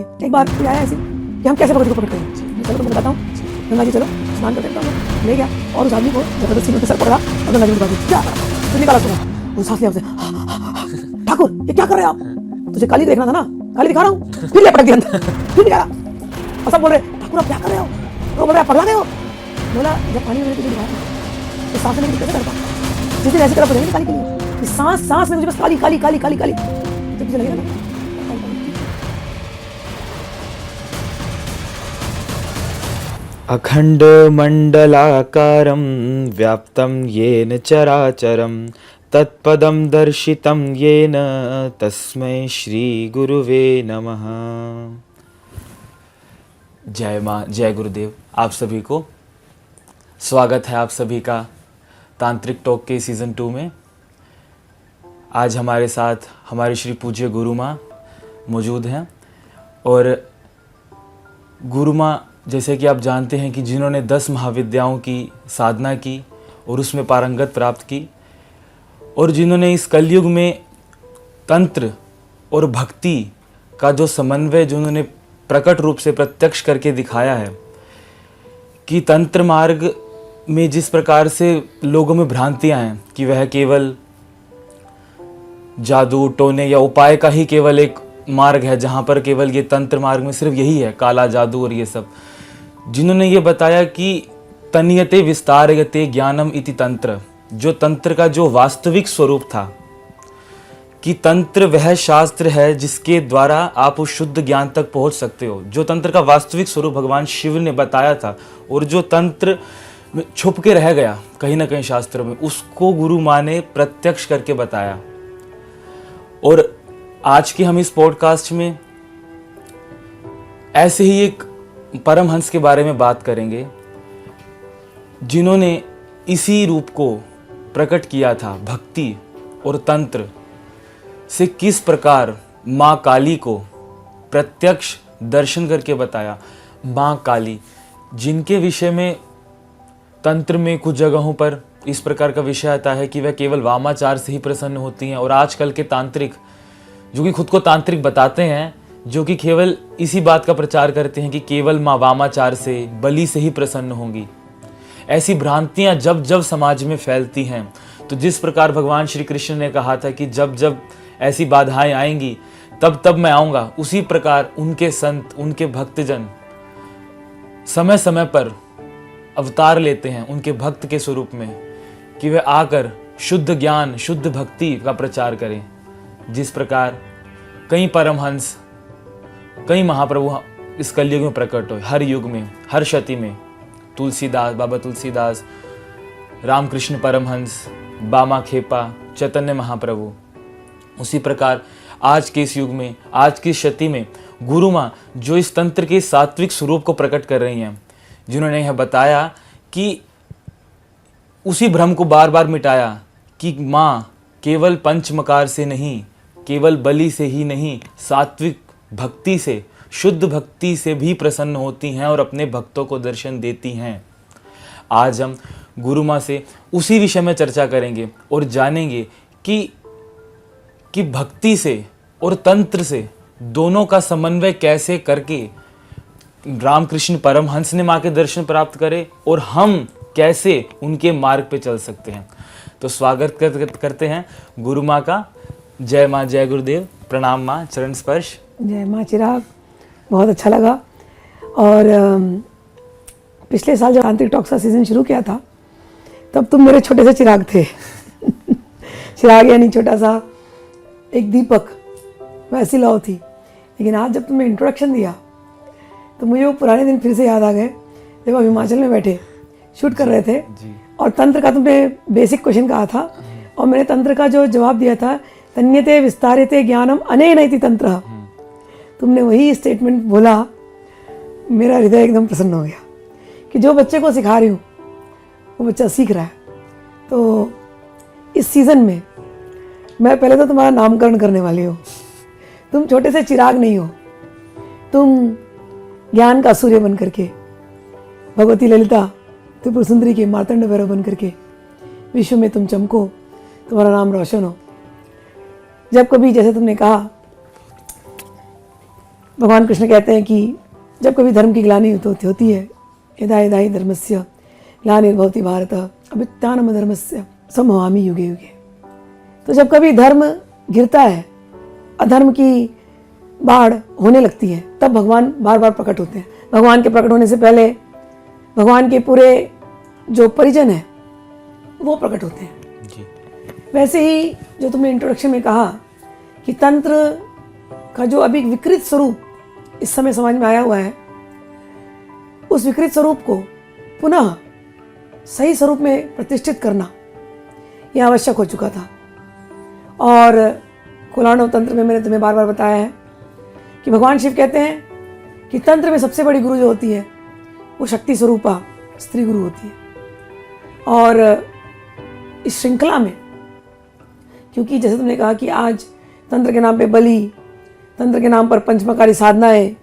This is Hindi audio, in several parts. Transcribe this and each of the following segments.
एक बार कोई आया ऐसे कि हम कैसे भगवती को प्रकट करें। चलो तुम्हें बताता हूँ, गंगा जी चलो स्नान करते हैं, ले गया और उस आदमी को जबरदस्ती में सर पकड़ा और गंगा जी को क्या फिर निकाला सुना वो सांस लिया उसे, ठाकुर ये क्या कर रहे हैं आप, तुझे काली देखना था ना, काली दिखा रहा हूँ, फिर ले पटक दिया अंदर, फिर निकाला और सब बोल रहे ठाकुर आप क्या कर रहे हो, तो बोल रहे पगला गए हो। बोला जब पानी में तुझे दिखाया तो सांस लेने की कैसे करता, जिस दिन ऐसी तरफ हो जाएगी काली के लिए सांस सांस में मुझे बस काली काली काली काली काली जब तुझे लगेगा ना। अखंड मंडलाकारं व्याप्तं येन चराचरं तत्पदं दर्शितं येन तस्मै श्री गुरुवे नमः। जय माँ, जय गुरुदेव। आप सभी को स्वागत है, आप सभी का तांत्रिक टॉक के सीज़न 2 में। आज हमारे साथ हमारे श्री पूज्य गुरु माँ मौजूद हैं और गुरु माँ जैसे कि आप जानते हैं कि जिन्होंने 10 महाविद्याओं की साधना की और उसमें पारंगत प्राप्त की और जिन्होंने इस कलयुग में तंत्र और भक्ति का जो समन्वय जो उन्होंने प्रकट रूप से प्रत्यक्ष करके दिखाया है कि तंत्र मार्ग में जिस प्रकार से लोगों में भ्रांतियां हैं कि वह केवल जादू टोने या उपाय का ही केवल एक मार्ग है, जहाँ पर केवल ये तंत्र मार्ग में सिर्फ यही है, काला जादू और ये सब। जिन्होंने ये बताया कि तन्यते विस्तारयते ज्ञानम इति तंत्र, जो तंत्र का जो वास्तविक स्वरूप था कि तंत्र वह शास्त्र है जिसके द्वारा आप उस शुद्ध ज्ञान तक पहुंच सकते हो। जो तंत्र का वास्तविक स्वरूप भगवान शिव ने बताया था और जो तंत्र में छुप के रह गया कहीं ना कहीं शास्त्र में, उसको गुरु माँ ने प्रत्यक्ष करके बताया। और आज के हम इस पॉडकास्ट में ऐसे ही एक परमहंस के बारे में बात करेंगे जिन्होंने इसी रूप को प्रकट किया था, भक्ति और तंत्र से किस प्रकार माँ काली को प्रत्यक्ष दर्शन करके बताया। माँ काली जिनके विषय में तंत्र में कुछ जगहों पर इस प्रकार का विषय आता है कि वह केवल वामाचार से ही प्रसन्न होती हैं और आजकल के तांत्रिक जो कि खुद को तांत्रिक बताते हैं, जो कि केवल इसी बात का प्रचार करते हैं कि केवल माँ वामाचार से बलि से ही प्रसन्न होंगी। ऐसी भ्रांतियां जब जब समाज में फैलती हैं, तो जिस प्रकार भगवान श्री कृष्ण ने कहा था कि जब जब ऐसी बाधाएं आएंगी तब तब मैं आऊँगा, उसी प्रकार उनके संत, उनके भक्तजन समय समय पर अवतार लेते हैं उनके भक्त के स्वरूप में कि वे आकर शुद्ध ज्ञान, शुद्ध भक्ति का प्रचार करें। जिस प्रकार कई परमहंस, कई महाप्रभु इस कलयुग में प्रकट हुए, हर युग में, हर शती में। तुलसीदास, बाबा तुलसीदास, रामकृष्ण परमहंस, बामा खेपा, चैतन्य महाप्रभु। उसी प्रकार आज के इस युग में, आज की शती में गुरु माँ जो इस तंत्र के सात्विक स्वरूप को प्रकट कर रही हैं, जिन्होंने यह बताया कि उसी भ्रम को बार बार मिटाया कि माँ केवल पंचमकार से नहीं, केवल बलि से ही नहीं, सात्विक भक्ति से, शुद्ध भक्ति से भी प्रसन्न होती हैं और अपने भक्तों को दर्शन देती हैं। आज हम गुरु माँ से उसी विषय में चर्चा करेंगे और जानेंगे कि भक्ति से और तंत्र से दोनों का समन्वय कैसे करके रामकृष्ण परमहंस ने माँ के दर्शन प्राप्त करे और हम कैसे उनके मार्ग पे चल सकते हैं। तो स्वागत करते हैं गुरु माँ का। जय माँ, जय गुरुदेव, प्रणाम माँ, चरण स्पर्श। जय माँ चिराग, बहुत अच्छा लगा। और पिछले साल जब तांत्रिक टॉक्स का सीज़न शुरू किया था तब तुम मेरे छोटे से चिराग थे चिराग यानी छोटा सा एक दीपक, वैसी लौ थी। लेकिन आज जब तुमने इंट्रोडक्शन दिया तो मुझे वो पुराने दिन फिर से याद आ गए जब आप हिमाचल में बैठे शूट कर रहे थे और तंत्र का तुमने बेसिक क्वेश्चन कहा था और मैंने तंत्र का जो जवाब दिया था, तन्यते विस्तारयते ज्ञानम अनेन इति तंत्र। तुमने वही स्टेटमेंट बोला, मेरा हृदय एकदम प्रसन्न हो गया कि जो बच्चे को सिखा रही हूँ वो बच्चा सीख रहा है। तो इस सीज़न में मैं पहले तो तुम्हारा नामकरण करने वाली हूँ। तुम छोटे से चिराग नहीं हो, तुम ज्ञान का सूर्य बन करके, भगवती ललिता त्रिपुर सुंदरी के मार्तंड भैरव बन करके विश्व में तुम चमको, तुम्हारा नाम रोशन हो। जब कभी जैसे तुमने कहा भगवान कृष्ण कहते हैं कि जब कभी धर्म की ग्लानि होती है, यदा यदा हि धर्मस्य ग्लानिर्भवति भारत अभ्युत्थानम धर्मस्य संभवामि युगे युगे। तो जब कभी धर्म गिरता है, अधर्म की बाढ़ होने लगती है, तब भगवान बार बार प्रकट होते हैं। भगवान के प्रकट होने से पहले भगवान के पूरे जो परिजन है वो प्रकट होते हैं। जी। वैसे ही जो तुमने इंट्रोडक्शन में कहा कि तंत्र का जो अभी विकृत स्वरूप इस समय समाज में आया हुआ है, उस विकृत स्वरूप को पुनः सही स्वरूप में प्रतिष्ठित करना यह आवश्यक हो चुका था। और कुलांडव तंत्र में मैंने तुम्हें बार बार बताया है कि भगवान शिव कहते हैं कि तंत्र में सबसे बड़ी गुरु जो होती है वो शक्ति स्वरूपा स्त्री गुरु होती है। और इस श्रृंखला में, क्योंकि जैसे तुमने कहा कि आज तंत्र के नाम पे बलि, तंत्र के नाम पर पंचमकारी साधनाएं,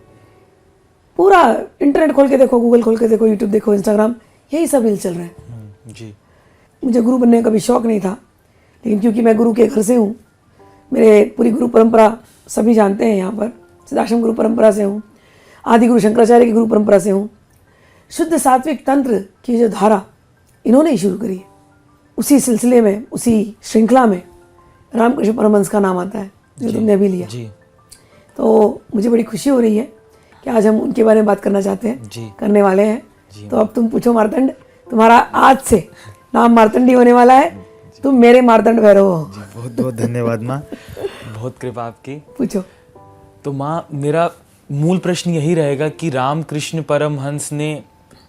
पूरा इंटरनेट खोल के देखो, गूगल खोल के देखो, यूट्यूब देखो, इंस्टाग्राम, यही सब रील चल रहे हैं। जी। मुझे गुरु बनने का कभी शौक नहीं था, लेकिन क्योंकि मैं गुरु के घर से हूँ, मेरे पूरी गुरु परंपरा सभी जानते हैं, यहाँ पर सिद्धाश्रम गुरु परंपरा से हूँ, आदि गुरु शंकराचार्य की गुरु परंपरा से हूँ। शुद्ध सात्विक तंत्र की जो धारा इन्होंने ही शुरू करी है। उसी सिलसिले में, उसी श्रृंखला में रामकृष्ण परमहंस का नाम आता है, जो तुमने अभी लिया। जी। तो मुझे बड़ी खुशी हो रही है कि आज हम उनके बारे में बात करना चाहते हैं, जी। करने वाले हैं। जी। तो अब तुम पूछो मार्तंड, तुम्हारा आज से नाम मार्तंडी होने वाला है, तुम मेरे मार्तंड भैरव हो। बहुत बहुत धन्यवाद माँ। बहुत कृपा आपकी। पूछो। तो माँ, मेरा मूल प्रश्न यही रहेगा कि रामकृष्ण परमहंस ने,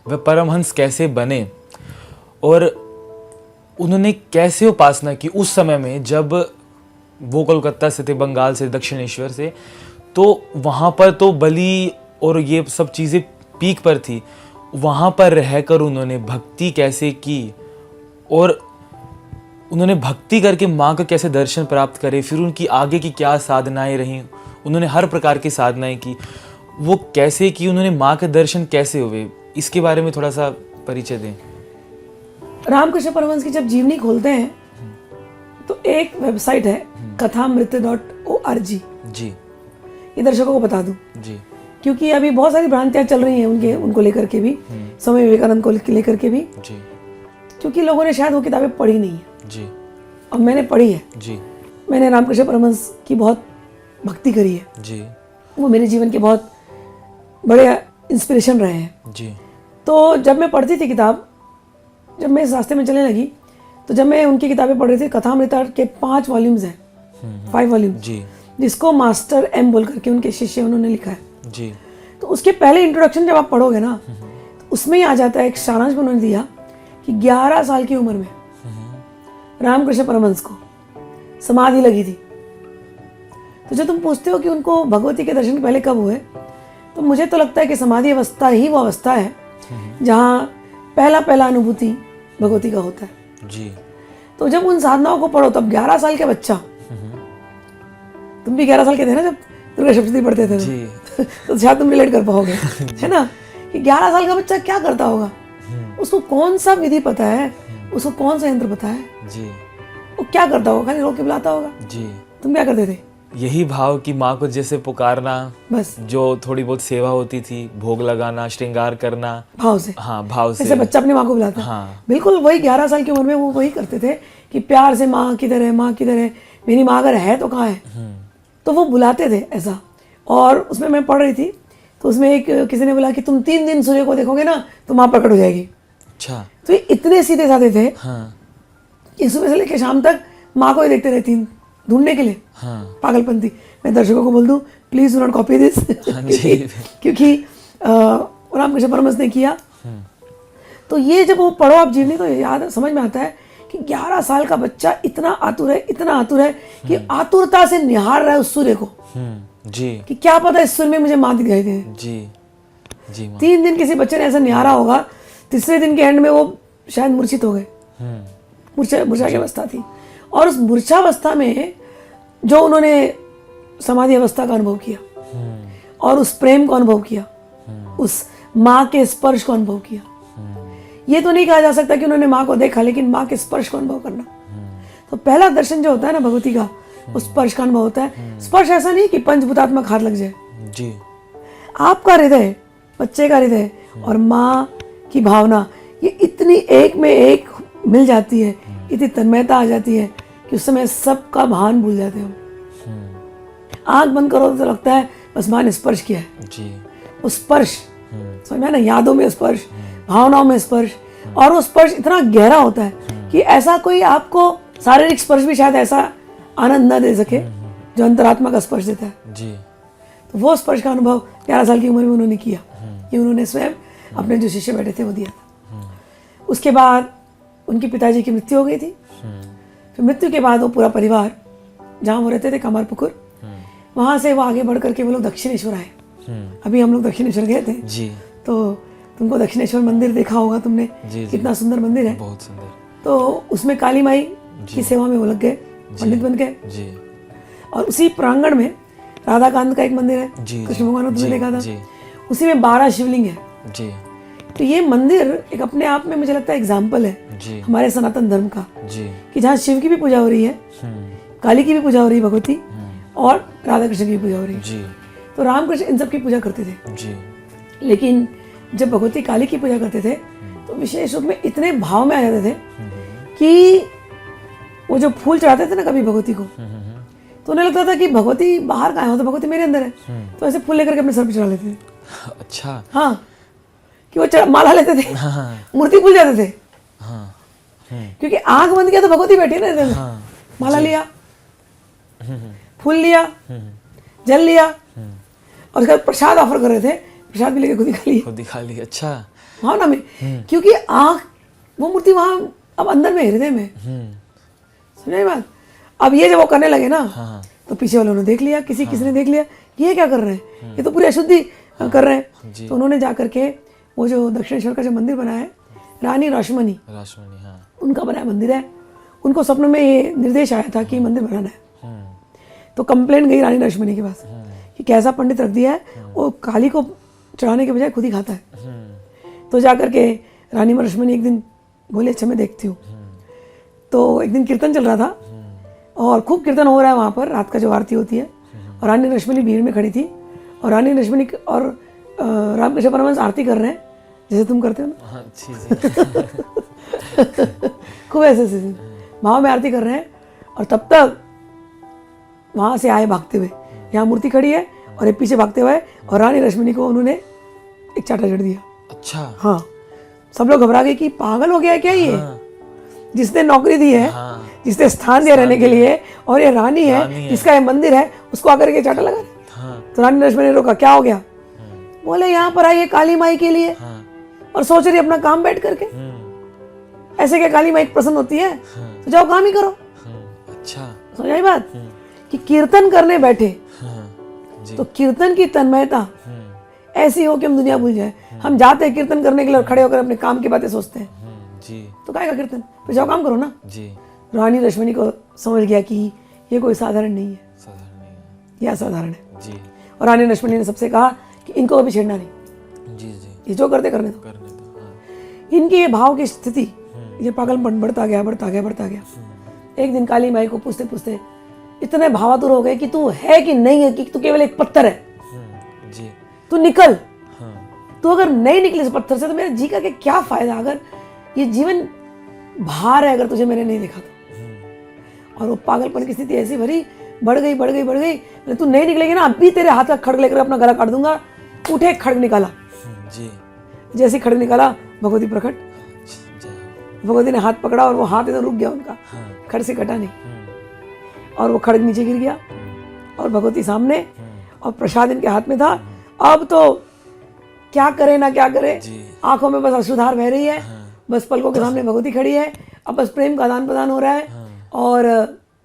वह परमहंस कैसे बने और उन्होंने कैसे उपासना की उस समय में, जब वो कोलकाता से थे, बंगाल से, दक्षिणेश्वर से, तो वहाँ पर तो बलि और ये सब चीज़ें पीक पर थी। वहाँ पर रहकर उन्होंने भक्ति कैसे की और उन्होंने भक्ति करके माँ का कैसे दर्शन प्राप्त करे, फिर उनकी आगे की क्या साधनाएं रहीं, उन्होंने हर प्रकार की साधनाएं की, वो कैसे की, उन्होंने माँ के दर्शन कैसे हुए, इसके बारे में थोड़ा सा परिचय दें। रामकृष्ण परमहंस की जब जीवनी खोलते हैं तो एक वेबसाइट है kathamrita.org। जी। ये दर्शकों को बता दूं, जी। क्योंकि अभी बहुत सारी भ्रांतियां चल रही हैं उनको लेकर के भी, स्वामी विवेकानंद को लेकर के भी, जी। क्योंकि लोगों ने शायद वो किताबें पढ़ी नहीं है। जी। और मैंने पढ़ी है। जी। मैंने रामकृष्ण परमहंस की बहुत भक्ति करी है। जी। वो मेरे जीवन के बहुत बड़े इंस्पिरेशन रहे हैं। जी। तो जब मैं पढ़ती थी किताब, जब मैं इस रास्ते में चलने लगी, तो जब मैं उनकी किताबें पढ़ रही थी, कथामृता के 5 वॉल्यूम्स हैं, 5 वॉल्यूम्स, जी। जिसको मास्टर एम बोल करके उनके शिष्य उन्होंने लिखा है। जी। तो उसके पहले इंट्रोडक्शन जब आप पढ़ोगे ना, तो उसमें ही आ जाता है, एक सारांश में उन्होंने दिया कि 11 साल की उम्र में रामकृष्ण परमहंस को समाधि लगी थी। तो जब तुम पूछते हो कि उनको भगवती के दर्शन पहले कब हुए, तो मुझे तो लगता है कि समाधि अवस्था ही वो अवस्था है जहाँ पहला अनुभूति भगवती का होता है। जी। तो जब उन साधनाओं को पढ़ो, तब 11 साल के बच्चा, तुम भी 11 साल के थे ना जब दुर्गा सप्तशती पढ़ते थे, जी। तो शायद तुम रिलेट कर पाओगे, है ना, कि 11 साल का बच्चा क्या करता होगा, उसको कौन सा विधि पता है, उसको कौन सा यंत्र पता है, जी। वो क्या करता होगा, खाली रोक के बुलाता होगा। जी। तुम क्या करते थे? यही भाव कि माँ को जैसे पुकारना, बस जो थोड़ी बहुत सेवा होती थी, भोग लगाना, श्रृंगार करना, भाव से। हाँ, भाव से। जैसे बच्चा अपनी माँ को बुलाता है, हाँ। बिल्कुल वही 11 साल की उम्र में वो वही करते थे कि प्यार से माँ किधर है, माँ किधर है, मेरी माँ अगर है तो कहाँ है। तो वो बुलाते थे ऐसा। और उसमें मैं पढ़ रही थी, तो उसमें एक किसी ने बोला कि तुम 3 दिन सूर्य को देखोगे ना तो माँ प्रकट हो जाएगी। अच्छा। तो ये इतने सीधे साधे थे हाँ। कि सुबह से लेकर शाम तक माँ को ही देखते रहती, ढूंढने के लिए। हाँ। पागलपंती। मैं दर्शकों को बोल दूं, please do not copy this, क्योंकि रामकृष्ण परमहंस ने किया। तो ये जब वो पढ़ो आप जीवनी, तो याद समझ में आता है कि 11 साल का बच्चा इतना आतुर है कि आतुरता से निहार रहा है उस सूर्य को, जी। कि क्या पता इस सूर्य में मुझे माँ दिखाई दे। जी। जी। 3 दिन किसी बच्चे ने ऐसा निहारा होगा, तीसरे दिन के एंड में वो शायद मूर्छित हो गए। मूर्छा की अवस्था थी। और उस मूर्छावस्था में जो उन्होंने समाधि अवस्था का अनुभव किया और उस प्रेम को अनुभव किया, उस माँ के स्पर्श को अनुभव किया। ये तो नहीं कहा जा सकता कि उन्होंने माँ को देखा, लेकिन माँ के स्पर्श को अनुभव करना। तो पहला दर्शन जो होता है ना भगवती का, उस स्पर्श का अनुभव होता है। स्पर्श ऐसा नहीं कि पंचभूतात्मक हाथ लग जाए, जी। आपका हृदय, बच्चे का हृदय और माँ की भावना, ये इतनी एक में एक मिल जाती है, इतनी तन्मयता आ जाती है कि उस समय सबका भान भूल जाते हो। आंख बंद करो तो लगता है बस माँ ने स्पर्श किया है। जी। वो स्पर्श, समझ में आया ना, यादों में स्पर्श, भावनाओं में स्पर्श, और वो स्पर्श इतना गहरा होता है कि ऐसा कोई आपको शारीरिक स्पर्श भी शायद ऐसा आनंद न दे सके जो अंतरात्मा का स्पर्श देता है। जी। तो वो स्पर्श का अनुभव 11 साल की उम्र में उन्होंने किया। ये उन्होंने स्वयं अपने जो शिष्य बैठे थे वो दिया था। उसके बाद उनके पिताजी की मृत्यु हो गई थी। फिर मृत्यु के बाद वो पूरा परिवार, जहाँ वो रहते थे कमारपुकुर, वहाँ से वो आगे बढ़ करके वो लोग दक्षिणेश्वर आए। अभी हम लोग दक्षिणेश्वर गए थे जी। तो तुमको दक्षिणेश्वर मंदिर देखा होगा तुमने, जी। कितना सुंदर मंदिर है। बहुत सुंदर। तो उसमें काली माई की सेवा में वो लग गए, पंडित बन गए। जी। और उसी प्रांगण में राधा कांत का एक मंदिर है, जी, कृष्ण भगवान को तुमने देखा था। जी। उसी में 12 शिवलिंग है। जी। तो ये मंदिर एक अपने आप में मुझे लगता है एग्जाम्पल है जी। हमारे सनातन धर्म का, जी। कि जहाँ शिव की भी पूजा हो रही है, काली की भी पूजा हो रही है, भगवती, और राधा कृष्ण की भी पूजा हो रही है। जी। तो रामकृष्ण इन सब की पूजा करते थे। जी। लेकिन जब भगवती काली की पूजा करते थे तो विशेष रूप में इतने भाव में आ जाते थे कि वो जो फूल चढ़ाते थे ना कभी भगवती को, तो उन्हें लगता था कि भगवती बाहर कहाँ है, तो भगवती मेरे अंदर है। तो ऐसे फूल लेकर के अपने सर पे चढ़ा लेते थे। अच्छा। हाँ, कि वो माला लेते थे, हाँ। मूर्ति भूल जाते थे, हाँ। क्योंकि आंख बंद किया तो भगवती बैठी है ना हृदय में। माला लिया, फूल लिया, जल लिया, और उसका प्रसाद ऑफर कर रहे थे, प्रसाद भी लेके खुद ही खा लिया, खुद ही खा ली। अच्छा। भावना में, क्योंकि आंख, वो मूर्ति वहां अब अंदर में, हृदय में। समझे बात? अब ये जब वो करने लगे ना, तो पीछे वालों ने देख लिया, किसी ने देख लिया, ये क्या कर रहे हैं, ये तो पूरी अशुद्धि कर रहे हैं। तो उन्होंने जा करके वो जो दक्षिणेश्वर का जो मंदिर बना है, रानी रश्मनी, हाँ। उनका बनाया मंदिर है। उनको सपनों में ये निर्देश आया था कि मंदिर बनाना है। तो कंप्लेंट गई रानी रश्मनी के पास कि कैसा पंडित रख दिया है, वो काली को चढ़ाने के बजाय खुद ही खाता है। तो जा करके रानी रश्मनी एक दिन बोले अच्छा मैं देखती हूँ। तो एक दिन कीर्तन चल रहा था और खूब कीर्तन हो रहा है वहाँ पर, रात का जो आरती होती है, और रानी रश्मनी भीड़ में खड़ी थी, और रानी रश्मनी और रामकृष्ण परमहंस आरती कर रहे हैं जैसे तुम करते हो ना। खूब ऐसे भाव में आरती कर रहे हैं, और तब तक वहाँ से आए भागते हुए, यहाँ मूर्ति खड़ी है और ये पीछे भागते हुए, और रानी रश्मनी को उन्होंने एक चाटा चढ़ दिया। अच्छा। हाँ, सब लोग घबरा गए कि पागल हो गया है क्या ये। जिसने नौकरी दी है, जिसने स्थान दिया रहने के लिए, और ये रानी है जिसका ये मंदिर है, उसको आकर के चाटा लगा। तो रानी रश्मनी ने रोका, क्या हो गया? बोले यहाँ पर आई है काली माई के लिए, और सोच रही अपना काम बैठ करके, ऐसे क्या काली माई प्रसन्न होती है, तो जाओ काम ही करो। अच्छा। समझ आई बात? कि कीर्तन करने बैठे तो कीर्तन की तन्मयता ऐसी हो कि हम दुनिया भूल जाए। हम जाते हैं कीर्तन करने के लिए और खड़े होकर अपने काम की बातें सोचते हैं। जी। तो काय का कीर्तन, फिर जाओ काम करो ना। जी। रानी रश्मनी को समझ गया कि ये कोई साधारण नहीं है, साधारण नहीं है। यह असाधारण है। जी। और रानी रश्मनी ने सबसे कहा कि इनको कभी छेड़ना नहीं। जी। जी। ये जो करते करने दो। करने दो। हाँ। इनकी ये भाव की स्थिति, ये पागलपन बढ़ता गया, बढ़ता गया, बढ़ता गया। एक दिन काली माई को पूछते पूछते इतने भावातुर हो गए कि तू है कि नहीं है, कि तू केवल एक पत्थर है, जी। तू निकल। तू अगर नहीं निकली इस पत्थर से तो मेरे जी का के क्या फायदा, अगर ये जीवन भार है, अगर तुझे मैंने नहीं देखा तो। और वो पागलपन की स्थिति ऐसी भरी बढ़ गई, बढ़ गई, बढ़ गई। तू नहीं निकलेगी ना, अभी तेरे हाथ का खड़ग लेकर अपना गला काट दूंगा। उठे, खड़ग निकाला। जी। जैसे खड़ग निकाला, भगवती प्रकट। भगवती ने हाथ पकड़ा और वो हाथ इधर रुक गया उनका, खड़ से कटा नहीं, और वो खड़ग नीचे गिर गया, और भगवती सामने, और प्रसाद इनके हाथ में था। अब तो क्या करे ना क्या करे, आंखों में बस अश्रुधार बह रही है, बस पलकों के सामने भगवती खड़ी है, अब बस प्रेम का आदान प्रदान हो रहा है। और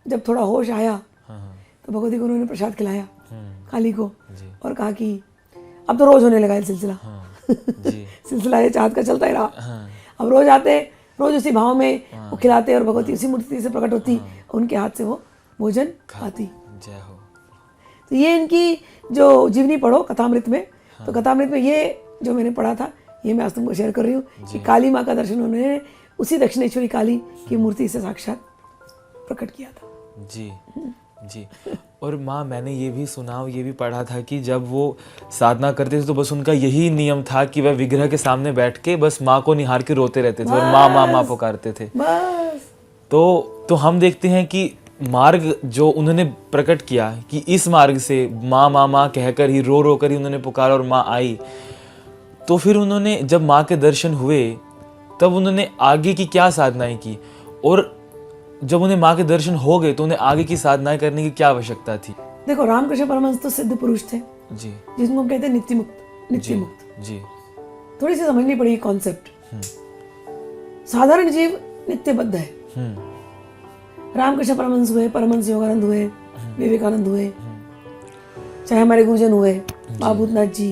जब थोड़ा होश आया तो भगवती को उन्होंने प्रसाद खिलाया, काली को, और कहा कि अब तो रोज होने लगा ये सिलसिला। सिलसिला ये चाहत का चलता ही रहा। अब रोज आते, रोज उसी भाव में वो खिलाते, और भगवती उसी मूर्ति से प्रकट होती, उनके हाथ से वो भोजन खाती। जय हो। तो ये इनकी जो जीवनी पढ़ो कथामृत में, तो कथामृत में ये जो मैंने पढ़ा था, ये मैं आज तुमको शेयर कर रही हूँ कि काली माँ का दर्शन उन्होंने उसी दक्षिणेश्वरी काली की मूर्ति से साक्षात प्रकट किया था। जी। जी। और माँ मैंने ये भी सुना और ये भी पढ़ा था कि जब वो साधना करते थे तो बस उनका यही नियम था कि वह विग्रह के सामने बैठ के बस माँ को निहार के रोते रहते थे और माँ माँ माँ पुकारते थे। बस तो हम देखते हैं कि मार्ग जो उन्होंने प्रकट किया कि इस मार्ग से माँ माँ माँ कहकर ही रो कर ही उन्होंने पुकारा और माँ आई। तो फिर उन्होंने जब माँ के दर्शन हुए तब उन्होंने आगे की क्या साधनाएं की, और जब उन्हें माँ के दर्शन हो गए तो उन्हें आगे की साधनाएं करने की क्या आवश्यकता थी? देखो, रामकृष्ण परमहंस तो सिद्ध पुरुष थे जी जिनको हम कहते हैं नित्य मुक्त। नित्य मुक्त जी थोड़ी सी समझनी पड़ेगी कॉन्सेप्ट। साधारण जीव नित्यबद्ध है। रामकृष्ण परमहंस हुए, परमहंस योगानंद हुए, विवेकानंद हुए, चाहे हमारे गुरुजन हुए बाबा भूतनाथ जी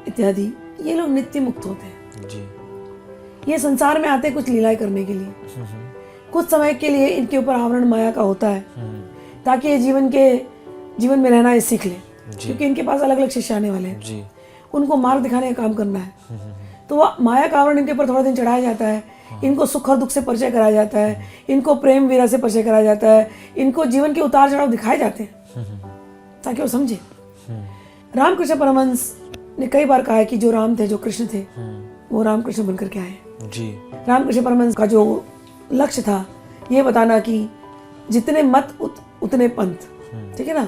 इत्यादि, ये लोग नित्य मुक्त होते हैं। जी ये संसार में आते हैं कुछ लीलाएं करने के लिए, कुछ समय के लिए इनके ऊपर आवरण माया का होता है ताकि ये जीवन में रहना ये सीख ले, क्योंकि इनके पास अलग अलग शिष्य आने वाले हैं। जी उनको मार्ग दिखाने का काम करना है। तो वह माया का आवरण इनके ऊपर थोड़ा दिन चढ़ाया जाता है, इनको सुख और दुख से परिचय कराया जाता है, इनको प्रेम वीरा से परिचय कराया जाता है, इनको जीवन के उतार चढ़ाव दिखाए जाते हैं ताकि वो समझे। रामकृष्ण परमहंस ने कई बार कहा है कि जो राम थे, जो कृष्ण थे, वो रामकृष्ण बनकर के आए। जी रामकृष्ण परमहंस का जो लक्ष्य था ये बताना कि जितने मत उतने पंथ, ठीक है ना,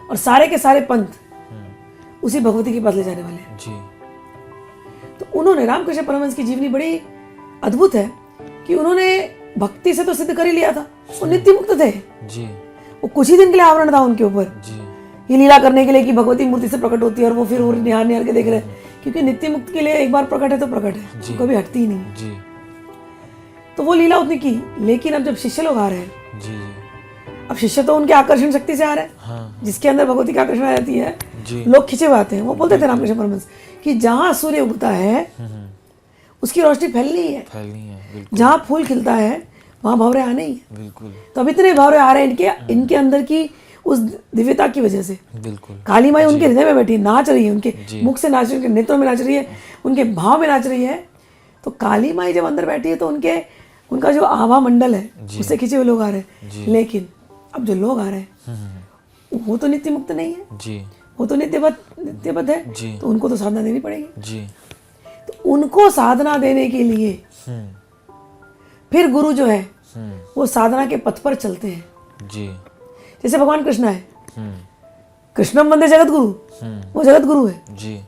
और सारे के सारे पंथ उसी भगवती के पास ले जाने वाले हैं। जी तो उन्होंने, रामकृष्ण परमहंस की जीवनी बड़ी अद्भुत है कि उन्होंने भक्ति से तो सिद्ध कर ही लिया था, वो नित्य मुक्त थे। जी वो कुछ ही दिन के लिए आवरण था उनके ऊपर, जी ये लीला करने के लिए कि भगवती मूर्ति से प्रकट होती है और वो फिर वो निहार निहार के देख रहे हैं, क्योंकि नित्य मुक्त के लिए एक बार प्रकट है तो प्रकट है, वो कभी हटती ही नहीं। जी तो वो लीला उतनी की। लेकिन अब जब शिष्य लोग आ रहे हैं, जी अब शिष्य तो उनके आकर्षण शक्ति से आ रहे हैं, हाँ जिसके अंदर भगवती की आकर्षण आ जाती है, जी लोग खिंचे हुए आते हैं। वो बोलते थे रामकृष्ण परमहंस कि जहाँ सूर्य उगता है उसकी रोशनी फैलनी है, फैलनी है, बिल्कुल जहाँ फूल खिलता है वहाँ भंवरे आने ही है। बिल्कुल तो अब इतने भंवरे आ रहे हैं इनके अंदर की उस दिव्यता की वजह से। बिल्कुल काली माई उनके हृदय में बैठी नाच रही है, उनके मुख से नाच रही है, उनके नेत्रों में नाच रही है, उनके भाव में नाच रही है। तो काली माई जब अंदर बैठी है तो उनका जो आभा मंडल है उससे खिंचे हुए लोग आ रहे हैं। लेकिन अब जो लोग आ रहे हैं वो तो नित्य मुक्त नहीं है, जी वो तो नित्यबद्ध है, जी तो उनको तो साधना देनी पड़ेगी। जी तो उनको साधना देने के लिए फिर गुरु जो है वो साधना के पथ पर चलते हैं। जी जैसे भगवान कृष्ण है, कृष्णम वंदे जगत गुरु, वो जगत गुरु है, जी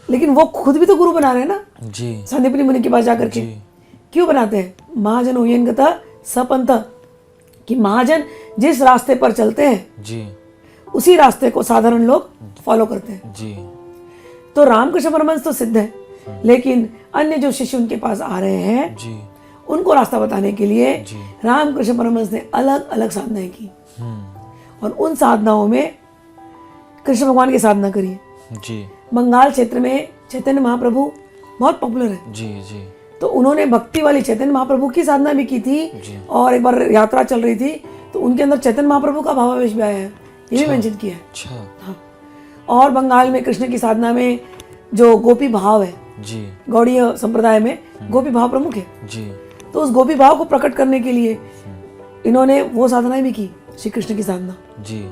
लेकिन वो खुद भी तो गुरु बना रहे हैं ना जी संदीपनी मुनि के पास जाकर के। क्यों बनाते हैं? महाजन उयन गता सपंथ, कि महाजन जिस रास्ते पर चलते हैं जी उसी रास्ते को साधारण लोग फॉलो करते हैं। जी तो रामकृष्ण परमहंस तो सिद्ध है, लेकिन अन्य जो शिष्य उनके पास आ रहे हैं जी उनको रास्ता बताने के लिए जी रामकृष्ण परमहंस ने अलग अलग साधनाएं की, और उन साधनाओं में कृष्ण भगवान की साधना करी है। जी बंगाल क्षेत्र में चैतन्य महाप्रभु बहुत पॉपुलर है, जी जी तो उन्होंने भक्ति वाली चैतन्य महाप्रभु की साधना भी की थी। और एक बार यात्रा चल रही थी तो उनके अंदर चैतन्य महाप्रभु का भावावेश भी आया है, ये भी मेंशन किया है। अच्छा हाँ। और बंगाल में कृष्ण की साधना में जो गोपी भाव है, जी गौड़ीय संप्रदाय में गोपी भाव प्रमुख है, जी तो उस गोपी भाव को प्रकट करने के लिए इन्होंने वो साधनाएं भी की, श्री कृष्ण की साधना। जी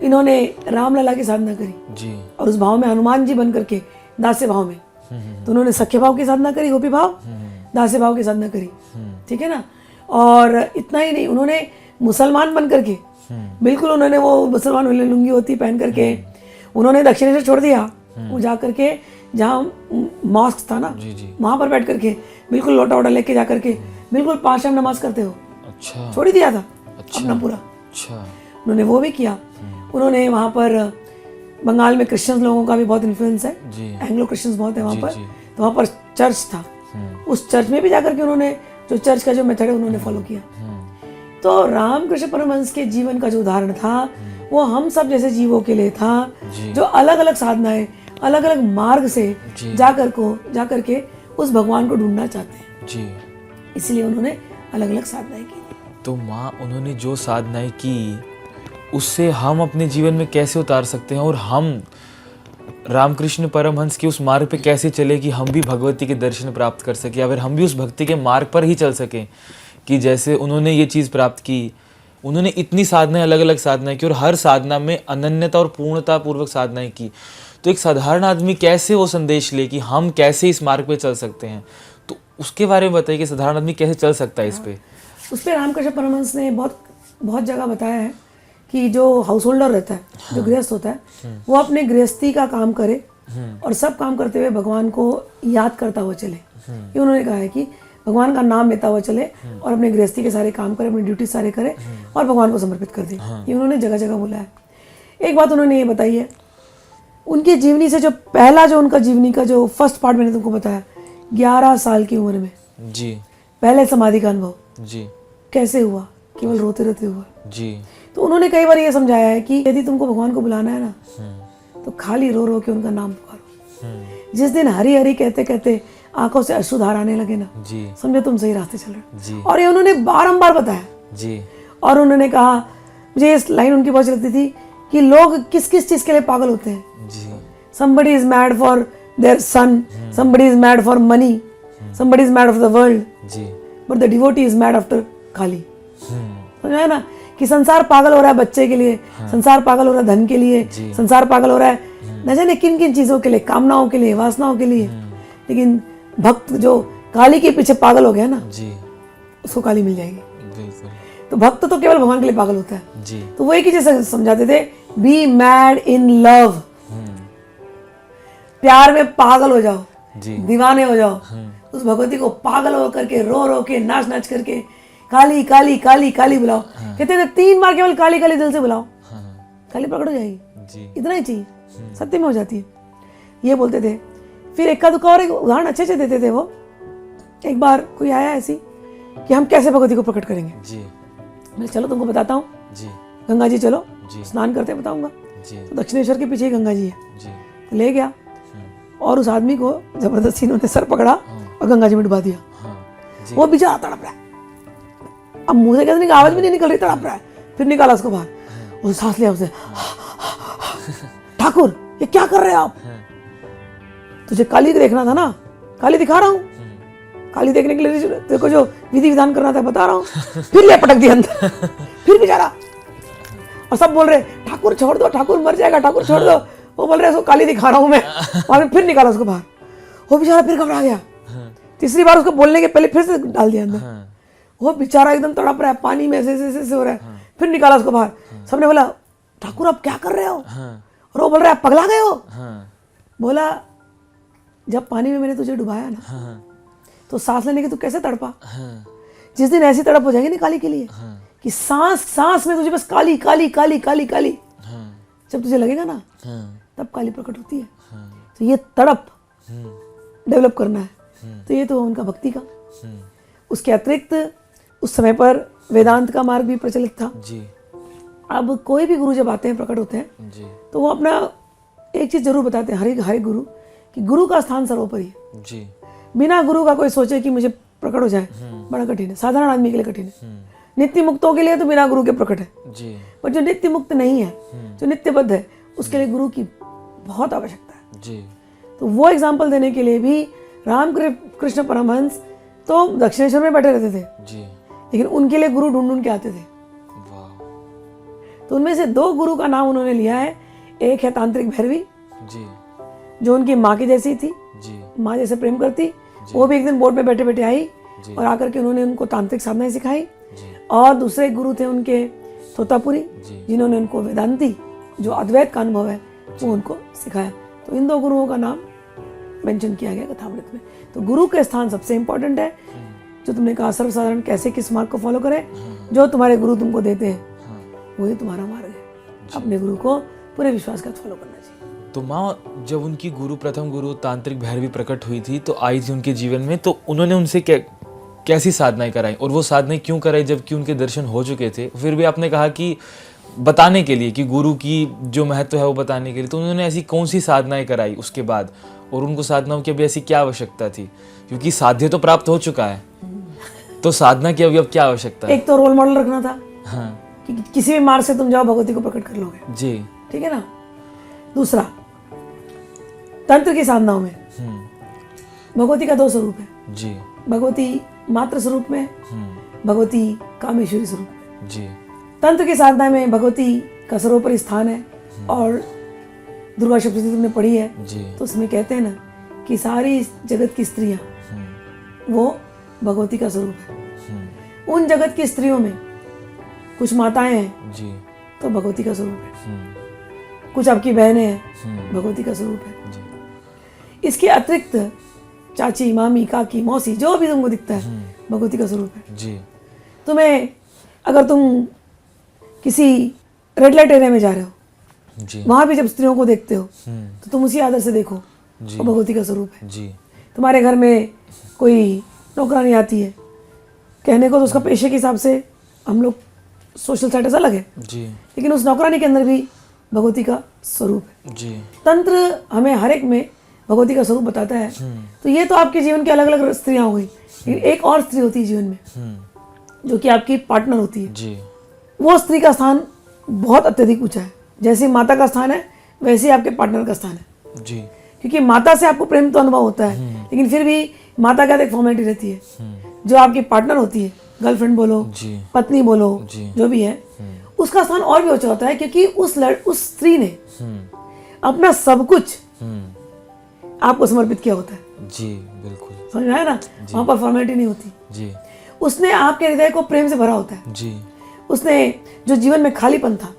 इन्होंने रामलला की साधना करी, जी और उस भाव में हनुमान जी बन करके दास्य भाव में, तो उन्होंने सख्य भाव की साधना करी, गोपी भाव, दास्य भाव की साधना करी, ठीक है ना। और इतना ही नहीं, उन्होंने मुसलमान बन करके, बिल्कुल उन्होंने वो मुसलमान वाली लुंगी होती पहन करके उन्होंने दक्षिणेश्वर छोड़ दिया, वो जा करके जहाँ मॉस्क था ना जी जी वहाँ पर बैठ करके बिल्कुल लोटा वोटा लेके जा करके बिल्कुल 5 टाइम नमाज करते हो, अच्छा छोड़ ही दिया था अच्छा अपना पूरा। अच्छा उन्होंने वो भी किया। उन्होंने वहाँ पर बंगाल में क्रिश्चियन लोगों का भी बहुत इन्फ्लुएंस है, जी एंग्लो क्रिश्चियंस बहुत है वहाँ जी, पर, जी। तो वहाँ पर चर्च था, उस चर्च में भी जाकर के उन्होंने जो चर्च का जो मेथड है उन्होंने फॉलो किया। तो रामकृष्ण परमहंस के जीवन का जो उदाहरण था वो हम सब जैसे जीवों के लिए था, जो अलग अलग साधनाएं अलग अलग मार्ग से जाकर के उस भगवान को ढूंढना चाहते हैं, जी इसलिए उन्होंने अलग अलग साधनाएं की। तो माँ उन्होंने जो साधनाएं की उससे हम अपने जीवन में कैसे उतार सकते हैं, और हम रामकृष्ण परमहंस के उस मार्ग पे कैसे चले कि हम भी भगवती के दर्शन प्राप्त कर सके, या फिर हम भी उस भक्ति के मार्ग पर ही चल सकें कि जैसे उन्होंने ये चीज़ प्राप्त की उन्होंने इतनी साधनाएं, अलग अलग साधनाएं की और हर साधना में अनन्यता और पूर्णता पूर्वक साधनाएं की। तो एक साधारण आदमी कैसे वो संदेश ले कि हम कैसे इस मार्ग पे चल सकते हैं, तो उसके बारे में बताइए कि साधारण आदमी कैसे चल सकता है इस पे। उस पर रामकृष्ण परमहंस ने बहुत जगह बताया है कि जो हाउस होल्डर रहता है, जो गृहस्थ होता है, वो अपने गृहस्थी का काम करे और सब काम करते हुए भगवान को याद करता हुआ चले। ये उन्होंने कहा है कि भगवान का नाम लेता हुआ चले और अपने गृहस्थी के सारे काम करे, अपनी ड्यूटी सारे करे और भगवान को समर्पित कर दे। ये उन्होंने जगह जगह बोला है। एक बात उन्होंने ये बताई है, उनकी जीवनी से जो पहला जो उनका जीवनी का जो फर्स्ट पार्ट मैंने तुमको बताया, 11 साल की उम्र में जी पहले समाधि का अनुभव जी कैसे हुआ, केवल रोते रोते हुआ। जी तो उन्होंने कई बार ये समझाया है कि यदि तुमको भगवान को बुलाना है ना, तो खाली रो रो के उनका नाम पुकारो। जिस दिन हरी हरी कहते कहते आंखों से अश्रुधार आने लगे ना, जी समझो तुम सही रास्ते चल रहे जी हो। और ये उन्होंने बारंबार बताया। जी और उन्होंने कहा, मुझे इस लाइन उनकी बहुत लगती थी कि लोग किस किस चीज के लिए पागल होते हैं। जी somebody is mad for their son, somebody is mad for money, somebody is mad for the world, ji but the devotee is mad after खाली। समझ आया ना कि संसार पागल हो रहा है बच्चे के लिए, संसार पागल हो रहा है धन के लिए, संसार पागल हो रहा है न जाने किन किन चीजों के लिए, कामनाओं के लिए, वासनाओं के लिए। लेकिन भक्त जो काली के पीछे पागल हो गया ना, जी उसको काली मिल जाएगी। बिल्कुल तो भक्त तो केवल भगवान के लिए पागल होता है। जी तो वो एक ही चीज समझाते थे, बी मैड इन लव, प्यार में पागल हो जाओ, जी दीवाने हो जाओ। उस भगवती को पागल हो करके, रो रो के, नाच नाच करके काली काली काली काली बुलाओ। कहते थे 3 बार केवल काली काली दिल से बुलाओ, काली प्रकट हो जाएगी। जी इतना ही चाहिए, सत्य में हो जाती है। ये बोलते थे। फिर इक्का दुक्का और एक उदाहरण अच्छे से देते थे वो। एक बार कोई आया ऐसी कि हम कैसे भगवती को प्रकट करेंगे। जी मैं चलो तुमको बताता हूँ, जी गंगा जी चलो, जी स्नान करते बताऊंगा। जी तो दक्षिणेश्वर के पीछे ही गंगा जी है। जी तो ले गया और उस आदमी को जबरदस्ती इन्होंने सर पकड़ा और गंगा जी में डुबा दिया। हाँ जी वो बेचारा तड़प रहा है, अब मुंह से कहते आवाज भी नहीं निकल रही, तड़प रहा है। फिर निकाला उसको बाहर, उसने सांस लिया, उसने ठाकुर ये क्या कर रहे हो आप, तुझे काली देखना था ना, काली दिखा रहा हूँ, काली देखने के लिए तेरे को जो विधि विधान करना था बता रहा हूँ। फिर ले पटक दिया अंदर, फिर बेचारा। और सब बोल रहे ठाकुर छोड़ दो, ठाकुर मर जाएगा, ठाकुर छोड़ दो। वो बोल रहे उसको काली दिखा रहा हूँ मैं। और फिर निकाला उसको बाहर, वो बेचारा फिर घबरा गया। तीसरी बार उसको बोलने के पहले फिर से डाल दिया अंदर। वो बेचारा एकदम तड़प रहा है, पानी में ऐसे हो रहा है। फिर निकाला उसको बाहर। सबने बोला ठाकुर आप क्या कर रहे हो, और वो बोल रहा है पगला गए हो। बोला जब पानी में मैंने तुझे डुबाया ना, तो सांस लेने के तू कैसे तड़पा। जिस दिन ऐसी तड़प हो जाएगी ना काली के लिए कि सांस सांस में तुझे बस काली काली काली काली काली, जब तुझे लगेगा ना तब काली प्रकट होती है। तो ये तड़प डेवलप करना है। तो ये तो उनका भक्ति का। उसके अतिरिक्त उस समय पर वेदांत का मार्ग भी प्रचलित था। जी अब कोई भी गुरु जब आते हैं, प्रकट होते हैं, जी तो वो अपना एक चीज जरूर बताते हैं हर एक गुरु, कि गुरु का स्थान सर्वोपरि है। जी बिना गुरु का कोई सोचे कि मुझे प्रकट हो जाए, बड़ा कठिन है। साधारण आदमी के लिए कठिन है। नित्य मुक्तों के लिए तो बिना गुरु के प्रकट है। जी पर जो नित्य मुक्त नहीं है, जो नित्यबद्ध है, उसके लिए गुरु की बहुत आवश्यकता है। जी तो वो एग्जाम्पल देने के लिए भी रामकृष्ण परमहंस तो दक्षिणेश्वर में बैठे रहते थे, जी लेकिन उनके लिए गुरु ढूंढ ढूंढ के आते थे। वाह तो उनमें से 2 गुरु का नाम उन्होंने लिया है। एक है तांत्रिक भैरवी, जी जो उनकी माँ की जैसी थी, जी माँ जैसे प्रेम करती। वो भी एक दिन बोर्ड पे बैठे बैठे आई जी। और आकर के उन्होंने उनको तांत्रिक साधनाएं सिखाई। जी और दूसरे गुरु थे उनके तोतापुरी, जी। जिन्होंने उनको वेदांती जो अद्वैत का अनुभव है वो उनको सिखाया। तो इन 2 गुरुओं का नाम मेंशन किया गया कथामृत में। तो गुरु का स्थान सबसे इंपॉर्टेंट है। जो तुमने कहा सर्वसाधारण कैसे किस मार्ग को फॉलो करें, जो तुम्हारे गुरु तुमको देते हैं वही तुम्हारा मार्ग है। अपने गुरु को पूरे विश्वास के साथ फॉलो करना चाहिए। तो माँ जब उनकी गुरु प्रथम गुरु तांत्रिक भैरवी प्रकट हुई थी, तो आई थी उनके जीवन में, तो उन्होंने उनसे कैसी साधनाएं कराई और वो साधनाएं क्यों कराई जबकि उनके दर्शन हो चुके थे। फिर भी आपने कहा कि बताने के लिए, कि गुरु की जो महत्व है वो बताने के लिए, तो उन्होंने ऐसी कौन सी साधनाएं कराई उसके बाद, और उनको साधनाओं की अभी ऐसी क्या आवश्यकता थी, क्योंकि साध्य तो प्राप्त हो चुका है, तो साधना की अभी अब क्या आवश्यकता है। एक तो रोल मॉडल रखना था, हाँ कि किसी भी मार्ग से तुम जाओ भगवती को प्रकट कर लोगे। जी ठीक है ना। दूसरा, तंत्र की साधनाओं में भगवती का 2 स्वरूप है। जी भगवती मात्र स्वरूप में, भगवती कामेश्वरी स्वरूप में। जी तंत्र की साधना में भगवती का सर्वोपरि स्थान है। और दुर्गा सप्तशती तुमने पढ़ी है जी। तो उसमें कहते हैं ना कि सारी जगत की स्त्रियां वो भगवती का स्वरूप है। उन जगत की स्त्रियों में कुछ माताएं हैं जी। तो भगवती का स्वरूप है, कुछ आपकी बहनें हैं भगवती का स्वरूप है। जी। इसके अतिरिक्त चाची, मामी, काकी, मौसी, जो भी तुमको दिखता है भगवती का स्वरूप है। जी। तुम्हें अगर तुम किसी रेड लाइट एरिया में जा रहे हो, जी। वहां भी जब स्त्रियों को देखते हो तो तुम उसी आदर से देखो, जी। वो भगवती का स्वरूप है। जी। तुम्हारे घर में कोई नौकरानी आती है, कहने को तो उसका पेशे के हिसाब से हम लोग सोशल स्टेटस अलग है, जी। लेकिन उस नौकरानी के अंदर भी भगवती का स्वरूप है। जी। तंत्र हमें हर एक में भगवती का स्वरूप बताता है। तो ये तो आपके जीवन की अलग अलग स्त्रियां हो गई, लेकिन एक और स्त्री होती है जीवन में जो कि आपकी पार्टनर होती है। जी। वो स्त्री का स्थान बहुत अत्यधिक ऊंचा है। जैसे माता का स्थान है वैसे ही आपके पार्टनर का स्थान है। जी। क्योंकि माता से आपको प्रेम तो अनुभव होता है, लेकिन फिर भी माता का एक फॉर्मेलिटी रहती है। जो आपकी पार्टनर होती है, गर्लफ्रेंड बोलो, जी। पत्नी बोलो, जी। जो भी है, उसका स्थान और भी ऊंचा होता है, क्योंकि उस स्त्री ने अपना सब कुछ आपको समर्पित किया होता है। जी। बिल्कुल। समझ में आया ना? वहां पर फॉर्मेलिटी नहीं होती। जी। उसने आपके हृदय को प्रेम से भरा होता है। जी। उसने जो जीवन में खालीपन था,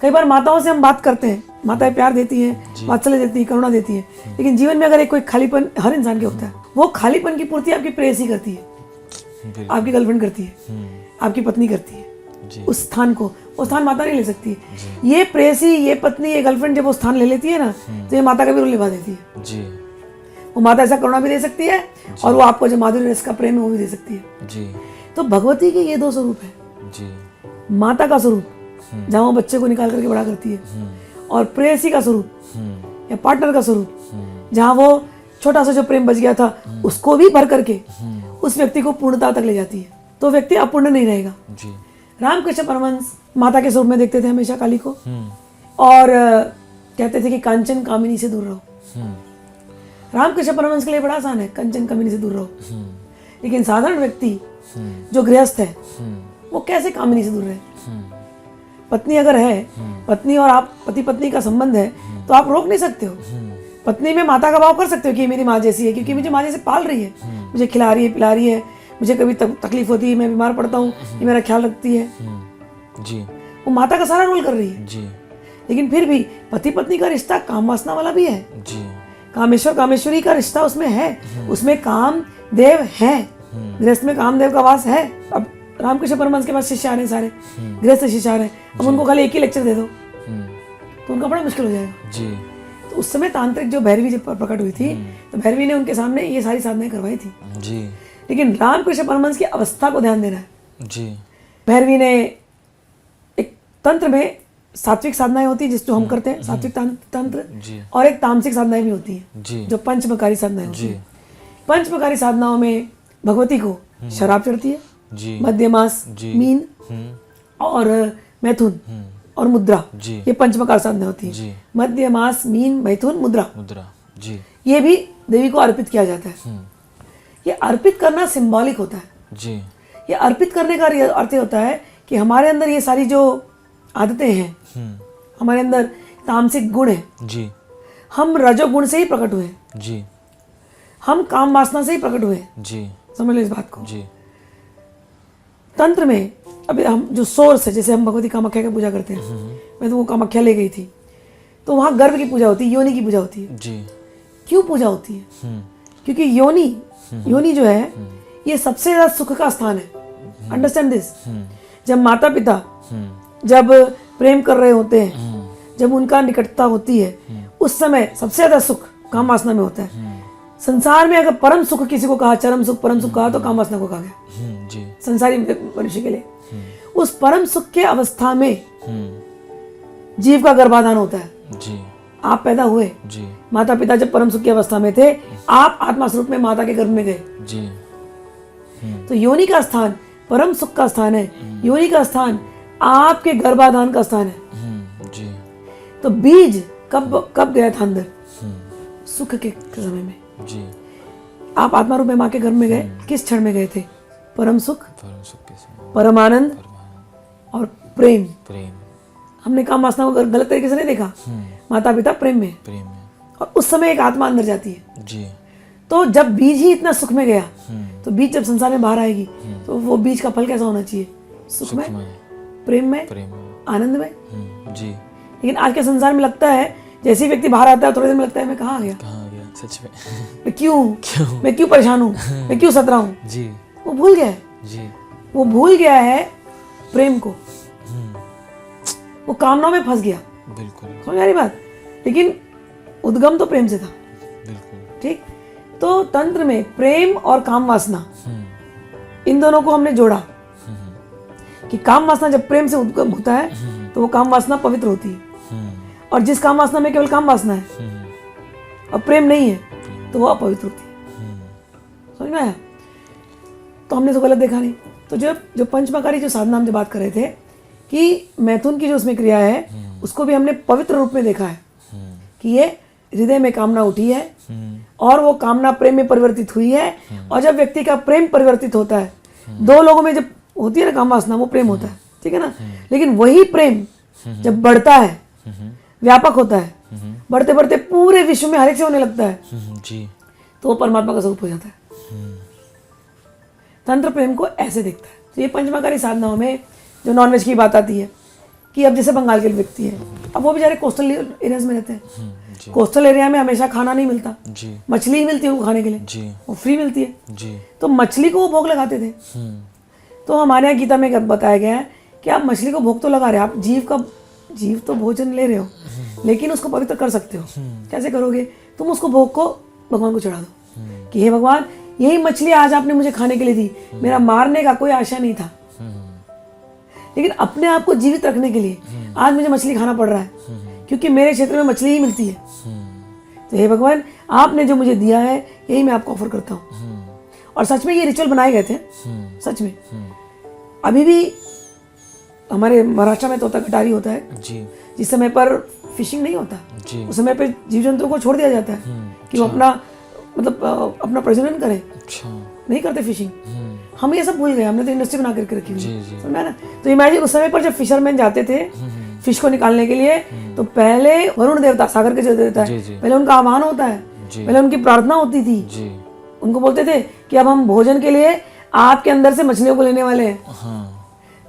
कई बार माताओं से हम बात करते हैं, माताएं प्यार देती हैं, वात्सल्य देती हैं, करुणा देती हैं, लेकिन जीवन में अगर एक कोई खालीपन हर इंसान के होता है, वो खालीपन की पूर्ति आपकी प्रेयसी करती है, बिल्कुल। आपकी गर्लफ्रेंड करती है, आपकी पत्नी करती है। जी। उस स्थान को वो स्थान माता नहीं ले सकती है। ये प्रेयसी, ये पत्नी, ये गर्लफ्रेंड जब वो स्थान ले लेती है ना, तो ये माता का भी रोल निभा देती है। जी। वो माता ऐसा करुणा भी दे सकती है और वो आपको जो माधुर्य रस का प्रेम है वो भी दे सकती है। जी। तो भगवती के ये दो स्वरूप है, जी। माता का स्वरूप जहाँ वो बच्चे को निकाल करके बड़ा करती है, और प्रेयसी का स्वरूप या पार्टनर का स्वरूप जहाँ वो छोटा सा जो प्रेम बच गया था उसको भी भर करके उस व्यक्ति को पूर्णता तक ले जाती है। तो व्यक्ति अपूर्ण नहीं रहेगा। जी। रामकृष्ण परमहंस माता के स्वरूप में देखते थे हमेशा काली को, और कहते थे कि कांचन कामिनी से दूर रहो। रामकृष्ण परमहंस के लिए बड़ा आसान है, कंचन कामिनी से दूर रहो। लेकिन साधारण व्यक्ति जो गृहस्थ है वो कैसे कामिनी से दूर रहे? पत्नी अगर है, पत्नी और आप पति पत्नी का संबंध है, तो आप रोक नहीं सकते हो। पत्नी में माता का भाव कर सकते हो कि ये मेरी माँ जैसी है, क्योंकि मुझे माँ जैसे पाल रही है, मुझे खिला रही है, पिला रही है, मुझे कभी तकलीफ होती है, मैं बीमार पड़ता हूँ, ये मेरा ख्याल रखती है। जी। वो माता का सारा रोल कर रही है। जी। लेकिन फिर भी पति पत्नी का रिश्ता काम वासना वाला भी है। जी। कामेश्वर कामेश्वरी का रिश्ता उसमें है, उसमें काम देव है, गृहस्थ में कामदेव का वास है। अब रामकृष्ण परमहंस के पास शिष्य आ रहे हैं, सारे गृहस्थ शिष्य आ रहे हैं, अब उनको खाली एक ही लेक्चर दे दो तो उनका बड़ा मुश्किल हो जाएगा। जी। तो उस समय तांत्रिक जो भैरवी जब प्रकट हुई थी, तो भैरवी ने उनके सामने ये सारी साधनाएं करवाई थी। जी। लेकिन रामकृष्ण परमहंस की अवस्था को ध्यान देना है। जी। भैरवी ने एक तंत्र में सात्विक साधनाएं होती है जिसको हम करते हैं, सात्विक तंत्र, जी। और एक तामसिक साधनाएं भी होती हैं जी। जो पंचमकारी साधनाएं होती जी। हैं। पंचमकारी साधनाओं में भगवती को शराब चढ़ती है, जी। मध्यमास, जी। मीन और मैथुन और मुद्रा, जी। ये पंचमकार साधना होती जी। है। मध्यमास, मीन, मैथुन, मुद्रा, मुद्रा। जी। ये भी देवी को अर्पित किया जाता है। ये अर्पित करना सिंबॉलिक होता है। जी। ये अर्पित करने का अर्थ होता है कि हमारे अंदर ये सारी जो आदतें हैं, हमारे अंदर तामसिक गुण है, जी। हम रजोगुण से ही प्रकट हुए, जी। हम काम वासना से ही प्रकट हुए। जी। समझ लो इस बात को। जी। तंत्र में अभी हम जो सोर्स है, जैसे हम भगवती कामाख्या की पूजा करते हैं, मैं तो वो कामाख्या ले गई थी, तो वहाँ गर्भ की पूजा होती है, योनि की पूजा होती है। जी। क्यों पूजा होती है? क्योंकि योनि जो है ये सबसे ज्यादा सुख का स्थान है। Understand this. जब माता पिता जब प्रेम कर रहे होते हैं, जब उनका निकटता होती है, उस समय सबसे ज्यादा सुख काम वासना में होता है। संसार में अगर परम सुख किसी को कहा, चरम सुख, परम सुख कहा, तो काम वासना को कहा गया जी। संसारी मनुष्य के लिए। उस परम सुख के अवस्था में जीव का गर्भाधान होता है। जी। आप पैदा हुए, जी। माता पिता जब परम सुख की अवस्था में थे, आप आत्मा स्वरूप में माता के गर्भ में गए। जी। तो योनि का स्थान परम सुख का स्थान है। योनि का स्थान आपके गर्भाधान का स्थान है। जी। तो बीज कब गया था अंदर? सुख के समय में। जी। आप आत्मा रूप में माँ के गर्भ में गए, किस क्षण में गए थे? परम सुख, परम सुख के समय। परम आनंद और प्रेम। प्रेम। हमने काम वासना को गलत तरीके से नहीं देखा, माता पिता प्रेम में, प्रेम में। और उस समय एक आत्मा अंदर जाती है। जी। तो जब बीज ही इतना सुख में गया, तो बीज जब संसार में बाहर आएगी तो वो बीज का फल कैसा होना चाहिए? सुख में, प्रेम में, प्रेम में, आनंद में। जी। लेकिन आज के संसार में लगता है जैसे ही व्यक्ति बाहर आता है थोड़ी देर में लगता है मैं कहाँ आ गया, कहाँ गया सच में। मैं क्यों परेशान हूँ, मैं क्यों सत रहा हूँ। जी। वो भूल गया है, जी। वो भूल गया है प्रेम को, वो कामनाओं में फंस गया। बिल्कुल। समझ आ रही बात? लेकिन उद्गम तो प्रेम से था। बिल्कुल। ठीक, तो तंत्र में प्रेम और काम वासना इन दोनों को हमने जोड़ा कि काम वासना जब प्रेम से उद्गम होता है तो वो काम वासना पवित्र होती है, और जिस काम वासना में केवल काम वासना है और प्रेम नहीं है तो वो अपवित्र होती है। समझ में आया? तो हमने तो गलत देखा नहीं। तो जो पंचमकारी जो साधना हम जो बात कर रहे थे कि मैथुन की जो उसमें क्रिया है उसको भी हमने पवित्र रूप में देखा है कि ये हृदय में कामना उठी है और वो कामना प्रेम में परिवर्तित हुई है, और जब व्यक्ति का प्रेम परिवर्तित होता है, दो लोगों में जब होती है ना काम वासना, वो प्रेम होता है, ठीक है ना। लेकिन वही प्रेम जब बढ़ता है, व्यापक होता है, बढ़ते बढ़ते पूरे विश्व में हर एक से होने लगता है, जी, तो वो परमात्मा का स्वरूप हो जाता है। तंत्र प्रेम को ऐसे देखता है। तो ये पंचमकारी साधनाओं में जो नॉनवेज की बात आती है कि अब जैसे बंगाल के व्यक्ति है, अब वो बेचारे कोस्टल एरियाज में रहते हैं, कोस्टल एरिया में हमेशा खाना नहीं मिलता, मछली ही मिलती है उनको खाने के लिए, वो फ्री मिलती है जी। तो मछली को वो भोग लगाते थे। तो हमारे यहाँ गीता में बताया गया है कि आप मछली को भोग तो लगा रहे हो, आप जीव तो भोजन ले रहे हो, लेकिन उसको पवित्र कर सकते हो। कैसे करोगे? तुम उसको भोग को भगवान को चढ़ा दो कि हे भगवान, यही मछली आज आपने मुझे खाने के लिए दी, मेरा मारने का कोई आशा नहीं था, लेकिन अपने आप को जीवित रखने के लिए आज मुझे मछली खाना पड़ रहा है, क्योंकि मेरे क्षेत्र में मछली ही मिलती है। तो हे भगवान, आपने जो मुझे दिया है यही मैं आपको ऑफर करता हूँ। और सच में ये रिचुअल बनाए गए थे, सच में। अभी भी हमारे महाराष्ट्र में तोता कटारी होता है जी, जिस समय पर फिशिंग नहीं होता जी, उस समय पे जीव जंतुओं को छोड़ दिया जाता है कि वो अपना अपना प्रजनन करें। अच्छा। नहीं करते फिशिंग। हम ये सब भूल गए, हमने तो इंडस्ट्री बना करके रखी हुई है, समझा ना। तो इमेजिन उस समय पर जब फिशरमैन जाते थे फिश को निकालने के लिए, तो पहले वरुण देवता, सागर के जो देवता है, पहले उनका आह्वान होता है, पहले उनकी प्रार्थना होती थी। उनको बोलते थे कि अब हम भोजन के लिए आपके अंदर से मछलियों को लेने वाले हैं।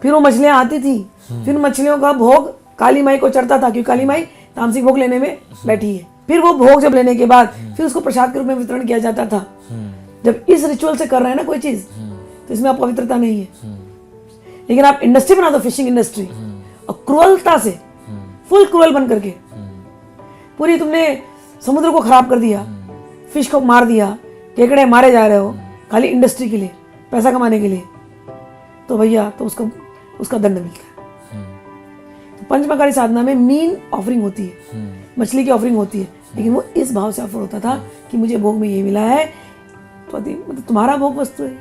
फिर वो मछलियां आती थी, फिर मछलियों का भोग काली माई को चढ़ता था, क्योंकि काली माई तामसिक भोग लेने में बैठी है। फिर वो भोग जब लेने के बाद फिर उसको प्रसाद के रूप में वितरण किया जाता था। जब इस रिचुअल से कर रहे हैं ना कोई चीज, तो इसमें आप पवित्रता नहीं है। लेकिन आप इंडस्ट्री बना दो, फिशिंग इंडस्ट्री, और क्रूरता से, फुल क्रूरल बन करके पूरी तुमने समुद्र को खराब कर दिया, फिश को मार दिया, केकड़े मारे जा रहे हो खाली इंडस्ट्री के लिए, पैसा कमाने के लिए, तो भैया तो उसका दंड मिलता है। तो पंचमकारी साधना में मीन ऑफरिंग होती है, मछली की ऑफरिंग होती है, लेकिन वो इस भाव से ऑफर होता था कि मुझे भोग में ये मिला है, तो मतलब तुम्हारा भोग वस्तु है,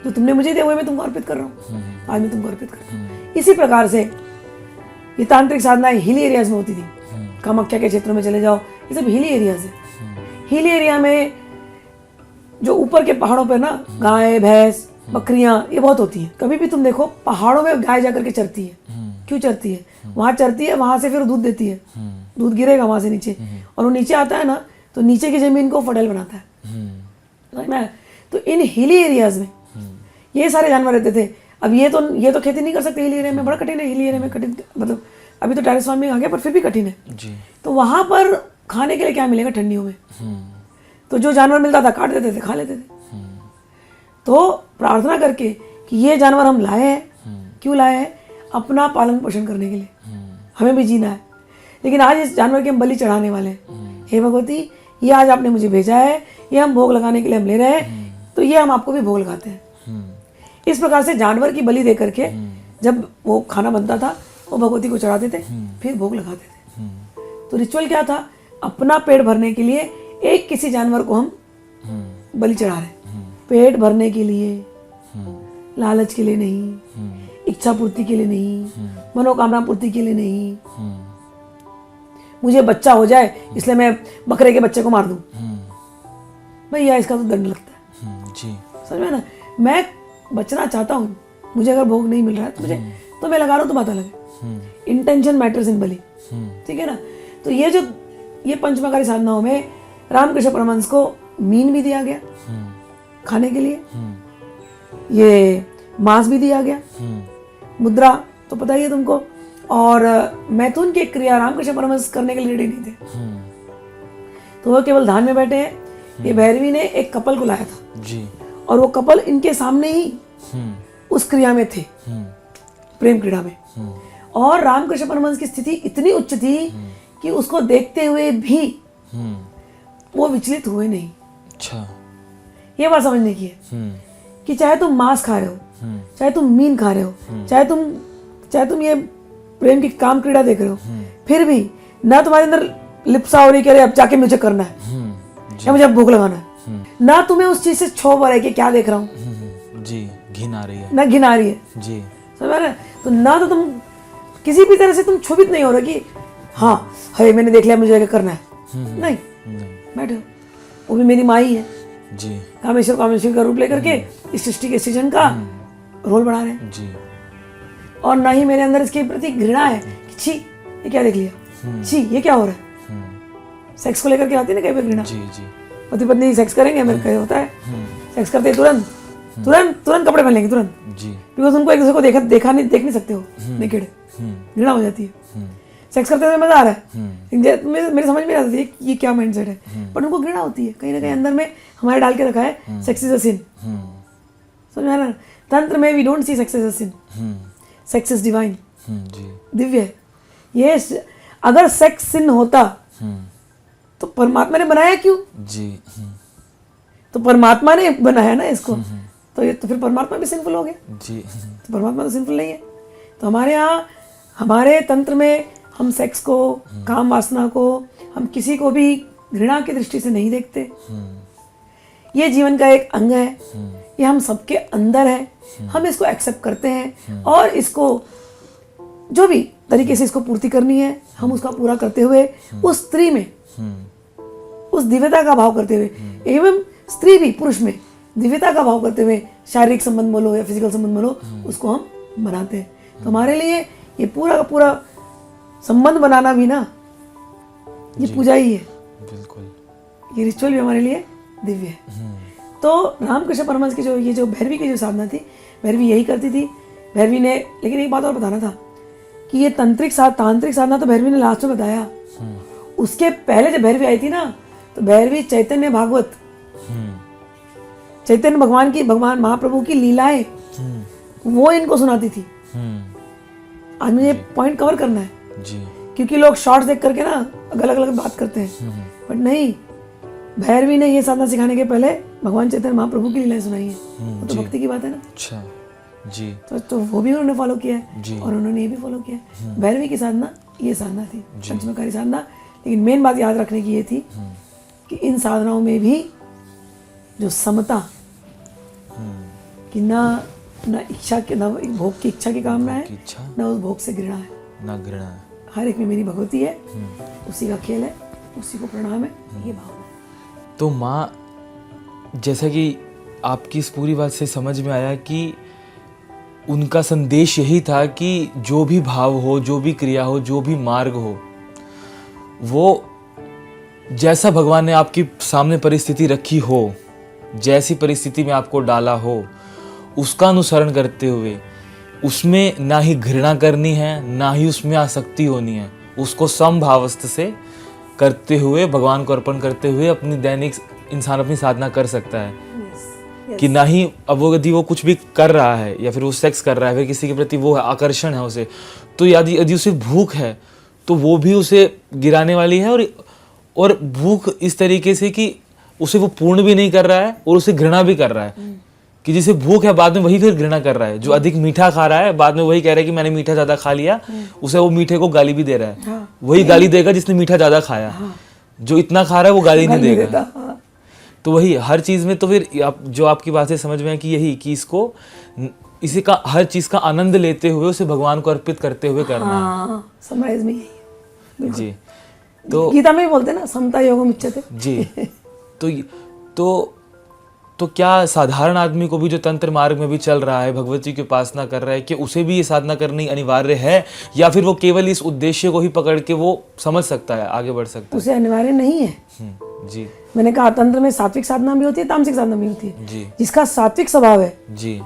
जो तुमने मुझे दिया वही मैं तुमको अर्पित कर रहा हूँ, आज मैं तुमको अर्पित करता हूँ। इसी प्रकार से ये तांत्रिक साधनाएं हिली एरियाज में होती थी। कामाख्या के क्षेत्रों में चले जाओ, ये सब हिली एरियाज है। हिली एरिया में जो ऊपर के पहाड़ों पे ना गाय भैंस बकरियां ये बहुत होती है। कभी भी तुम देखो पहाड़ों में गाय जाकर के चरती है। क्यों चरती है? वहां चरती है, वहां से फिर दूध देती है, दूध गिरेगा वहां से नीचे, और वो नीचे आता है ना, तो नीचे की जमीन को फर्टाइल बनाता है, समझ में आया? तो इन हिली एरियाज में ये सारे जानवर रहते थे। अब ये तो खेती नहीं कर सकते हिली एरिया में, बड़ा कठिन है। हिली एरिया में कठिन, मतलब अभी तो टेरेस फार्मिंग आ गया, पर फिर भी कठिन है जी। तो वहां पर खाने के लिए क्या मिलेगा ठंडियों में? तो जो जानवर मिलता था काट देते थे, खा लेते थे। तो प्रार्थना करके कि ये जानवर हम लाए हैं, क्यों लाए हैं? अपना पालन पोषण करने के लिए, हमें भी जीना है। लेकिन आज इस जानवर के हम बलि चढ़ाने वाले हैं। हे भगवती, ये आज आपने मुझे भेजा है, ये हम भोग लगाने के लिए हम ले रहे हैं, तो ये हम आपको भी भोग लगाते हैं। इस प्रकार से जानवर की बलि दे करके जब वो खाना बनता था वो भगवती को चढ़ाते थे, फिर भोग लगाते थे। तो रिचुअल क्या था? अपना पेट भरने के लिए एक किसी जानवर को हम बलि चढ़ा रहे हैं, पेट भरने के लिए, लालच के लिए नहीं, इच्छा पूर्ति के लिए नहीं, मनोकामना पूर्ति के लिए नहीं। मुझे बच्चा हो जाए इसलिए मैं बकरे के बच्चे को मार दूं, भैया इसका तो दंड लगता है जी। समझ में ना? मैं बचना चाहता हूँ, मुझे अगर भोग नहीं मिल रहा है तो मुझे तो मैं लगा रहा हूँ तो बात अलग है। इंटेंशन मैटर्स इन बलि, ठीक है ना। तो ये पंचमकारी साधनाओं में रामकृष्ण परमहंस को मीन भी दिया गया खाने के लिए, ये मांस भी दिया गया, मुद्रा तो पता ही है तुमको, और मैथुन की क्रिया रामकृष्ण परमहंस करने के लिए रेडी नहीं थे, तो वो केवल ध्यान में बैठे हैं। ये भैरवी ने एक कपल को लाया था जी, और वो कपल इनके सामने ही उस क्रिया में थे, प्रेम क्रीड़ा में, और रामकृष्ण परमहंस की स्थिति इतनी उच्च थी कि उसको देखते हुए भी वो विचलित हुए नहीं। अच्छा, ये बात समझने की है कि चाहे तुम मांस खा रहे हो, चाहे तुम मीन खा रहे हो, चाहे तुम ये प्रेम की काम क्रीड़ा देख रहे हो, फिर भी ना तुम्हारे अंदर लिप्सा हो रही कि अरे अब जाके मुझे करना है या मुझे अब भूख लगाना है, ना तुम्हें उस चीज से क्षोभ आ रहा है कि क्या देख रहा हूँ जी, घिन आ रही है, ना घिन आ रही है जी, समझ रहे? तो ना तो तुम किसी भी तरह से तुम क्षोभित नहीं हो रहे कि हाँ अरे मैंने देख लिया मुझे जाके करना है, नहीं, बैठो, वो भी मेरी माँ ही है जी, कामेश्वर का रूप लेकर के इस सृष्टि के सृजन का रोल बना रहे हैं, जी, और ना ही मेरे अंदर इसके प्रति घृणा है कि छी ये क्या देख लिया, छी ये क्या हो रहा है। सेक्स को लेकर के आती है ना कई बार घृणा, जी, जी, पति पत्नी सेक्स करेंगे, मेरे कहीं होता है सेक्स करते तुरंत कपड़े पहन लेंगे तुरंत, जी, बिकॉज उनको एक दूसरे को देख नहीं सकते हो नेकेड, घृणा हो जाती है। सेक्स करते हुए मजा आ रहा है, मेरे समझ में आता है ये क्या माइंडसेट है, बट उनको घृणा होती है कहीं ना कहीं अंदर में हमारे डाल के रखा है सेक्स इज अ सिन। समझ में आ रहा है? तंत्र में we don't see sex is a sin, sex is divine, जी, दिव्य है ये। अगर सेक्स सिन होता तो परमात्मा ने बनाया क्यों? जी, तो परमात्मा ने बनाया ना इसको, तो फिर परमात्मा भी सिंफुल हो गया, जी, तो परमात्मा तो सिंफुल नहीं है। तो हमारे यहाँ हमारे तंत्र में हम सेक्स को, काम वासना को, हम किसी को भी घृणा की दृष्टि से नहीं देखते। ये जीवन का एक अंग है, ये हम सबके अंदर है, हम इसको एक्सेप्ट करते हैं और इसको जो भी तरीके से इसको पूर्ति करनी है हम उसका पूरा करते हुए उस स्त्री में उस दिव्यता का भाव करते हुए, एवं स्त्री भी पुरुष में दिव्यता का भाव करते हुए, शारीरिक संबंध बोलो या फिजिकल संबंध बोलो, उसको हम बनाते हैं। तो हमारे लिए ये पूरा का पूरा संबंध बनाना भी ना ये पूजा ही है, बिल्कुल, ये रिचुअल भी हमारे लिए दिव्य है। तो रामकृष्ण परमहंस की जो भैरवी की जो साधना थी, भैरवी यही करती थी। भैरवी ने, लेकिन एक बात और बताना था कि ये तांत्रिक साधना तो भैरवी ने लास्ट में बताया। उसके पहले जब भैरवी आई थी ना, तो भैरवी चैतन्य भागवत, चैतन्य भगवान महाप्रभु की लीलाएं वो इनको सुनाती थी। आज मुझे पॉइंट कवर करना है जी, क्योंकि लोग शॉर्ट्स देख करके ना अलग अलग बात करते हैं, बट नहीं, भैरवी ने ये साधना सिखाने के पहले भगवान चैतन्य महाप्रभु की लीलाएं सुनाई है। वो तो भक्ति की बात है ना। अच्छा, जी, तो वो भी उन्होंने फॉलो किया जी। है और उन्होंने ये भी फॉलो किया है। भैरवी की साधना ये साधना थी, पंचमकारी साधना। लेकिन मेन बात याद रखने की ये थी कि इन साधनाओं में भी जो समता, कि ना इच्छा के, ना भोग की इच्छा की कामना है, इच्छा, ना उस भोग से घृणा है, ना घृणा, हर एक में मेरी भगवती है, उसी का खेल है, उसी को प्रणाम है, ये भाव है। तो माँ, जैसा कि आपकी इस पूरी बात से समझ में आया कि उनका संदेश यही था कि जो भी भाव हो, जो भी क्रिया हो, जो भी मार्ग हो, वो जैसा भगवान ने आपकी सामने परिस्थिति रखी हो, जैसी परिस्थिति में आपको डाला हो, उसका अनुसरण करते हुए उसमें ना ही घृणा करनी है, ना ही उसमें आसक्ति होनी है, उसको समभावस्थ से करते हुए, भगवान को अर्पण करते हुए अपनी दैनिक इंसान अपनी साधना कर सकता है। कि ना ही अब यदि वो कुछ भी कर रहा है या फिर वो सेक्स कर रहा है, फिर किसी के प्रति वो आकर्षण है उसे, तो यदि उसे भूख है तो वो भी उसे गिराने वाली है, और भूख इस तरीके से कि उसे वो पूर्ण भी नहीं कर रहा है और उसे घृणा भी कर रहा है। कि जिसे भूख है बाद में वही फिर घृणा कर रहा है, जो अधिक मीठा खा रहा है बाद में वही कह रहा है कि मैंने मीठा ज्यादा खा लिया, उसे वो मीठे को गाली भी दे रहा है। हाँ। वही गाली देगा जिसने मीठा ज्यादा खाया। जो इतना खा रहा है वो गाली नहीं देगा। तो वही हर चीज में, तो फिर जो आपकी बातें समझ में है कि यही कि इसी का हर चीज का आनंद लेते हुए उसे भगवान को अर्पित करते हुए करना है। समराइज में यही है जी। तो गीता में भी बोलते हैं ना, समता योगम उच्यते। जी। तो तो क्या साधारण आदमी को भी जो तंत्र मार्ग में भी चल रहा है, भगवती की उपासना कर रहा है, कि उसे भी ये साधना करनी अनिवार्य है, या फिर वो केवल इस उद्देश्य को ही पकड़ के वो समझ सकता है, आगे बढ़ सकता उसे अनिवार्य नहीं है। है? जी मैंने कहा तंत्र में सात्विक साधना भी होती है, तामसिक साधना भी होती है। जी जिसका सात्विक स्वभाव है जी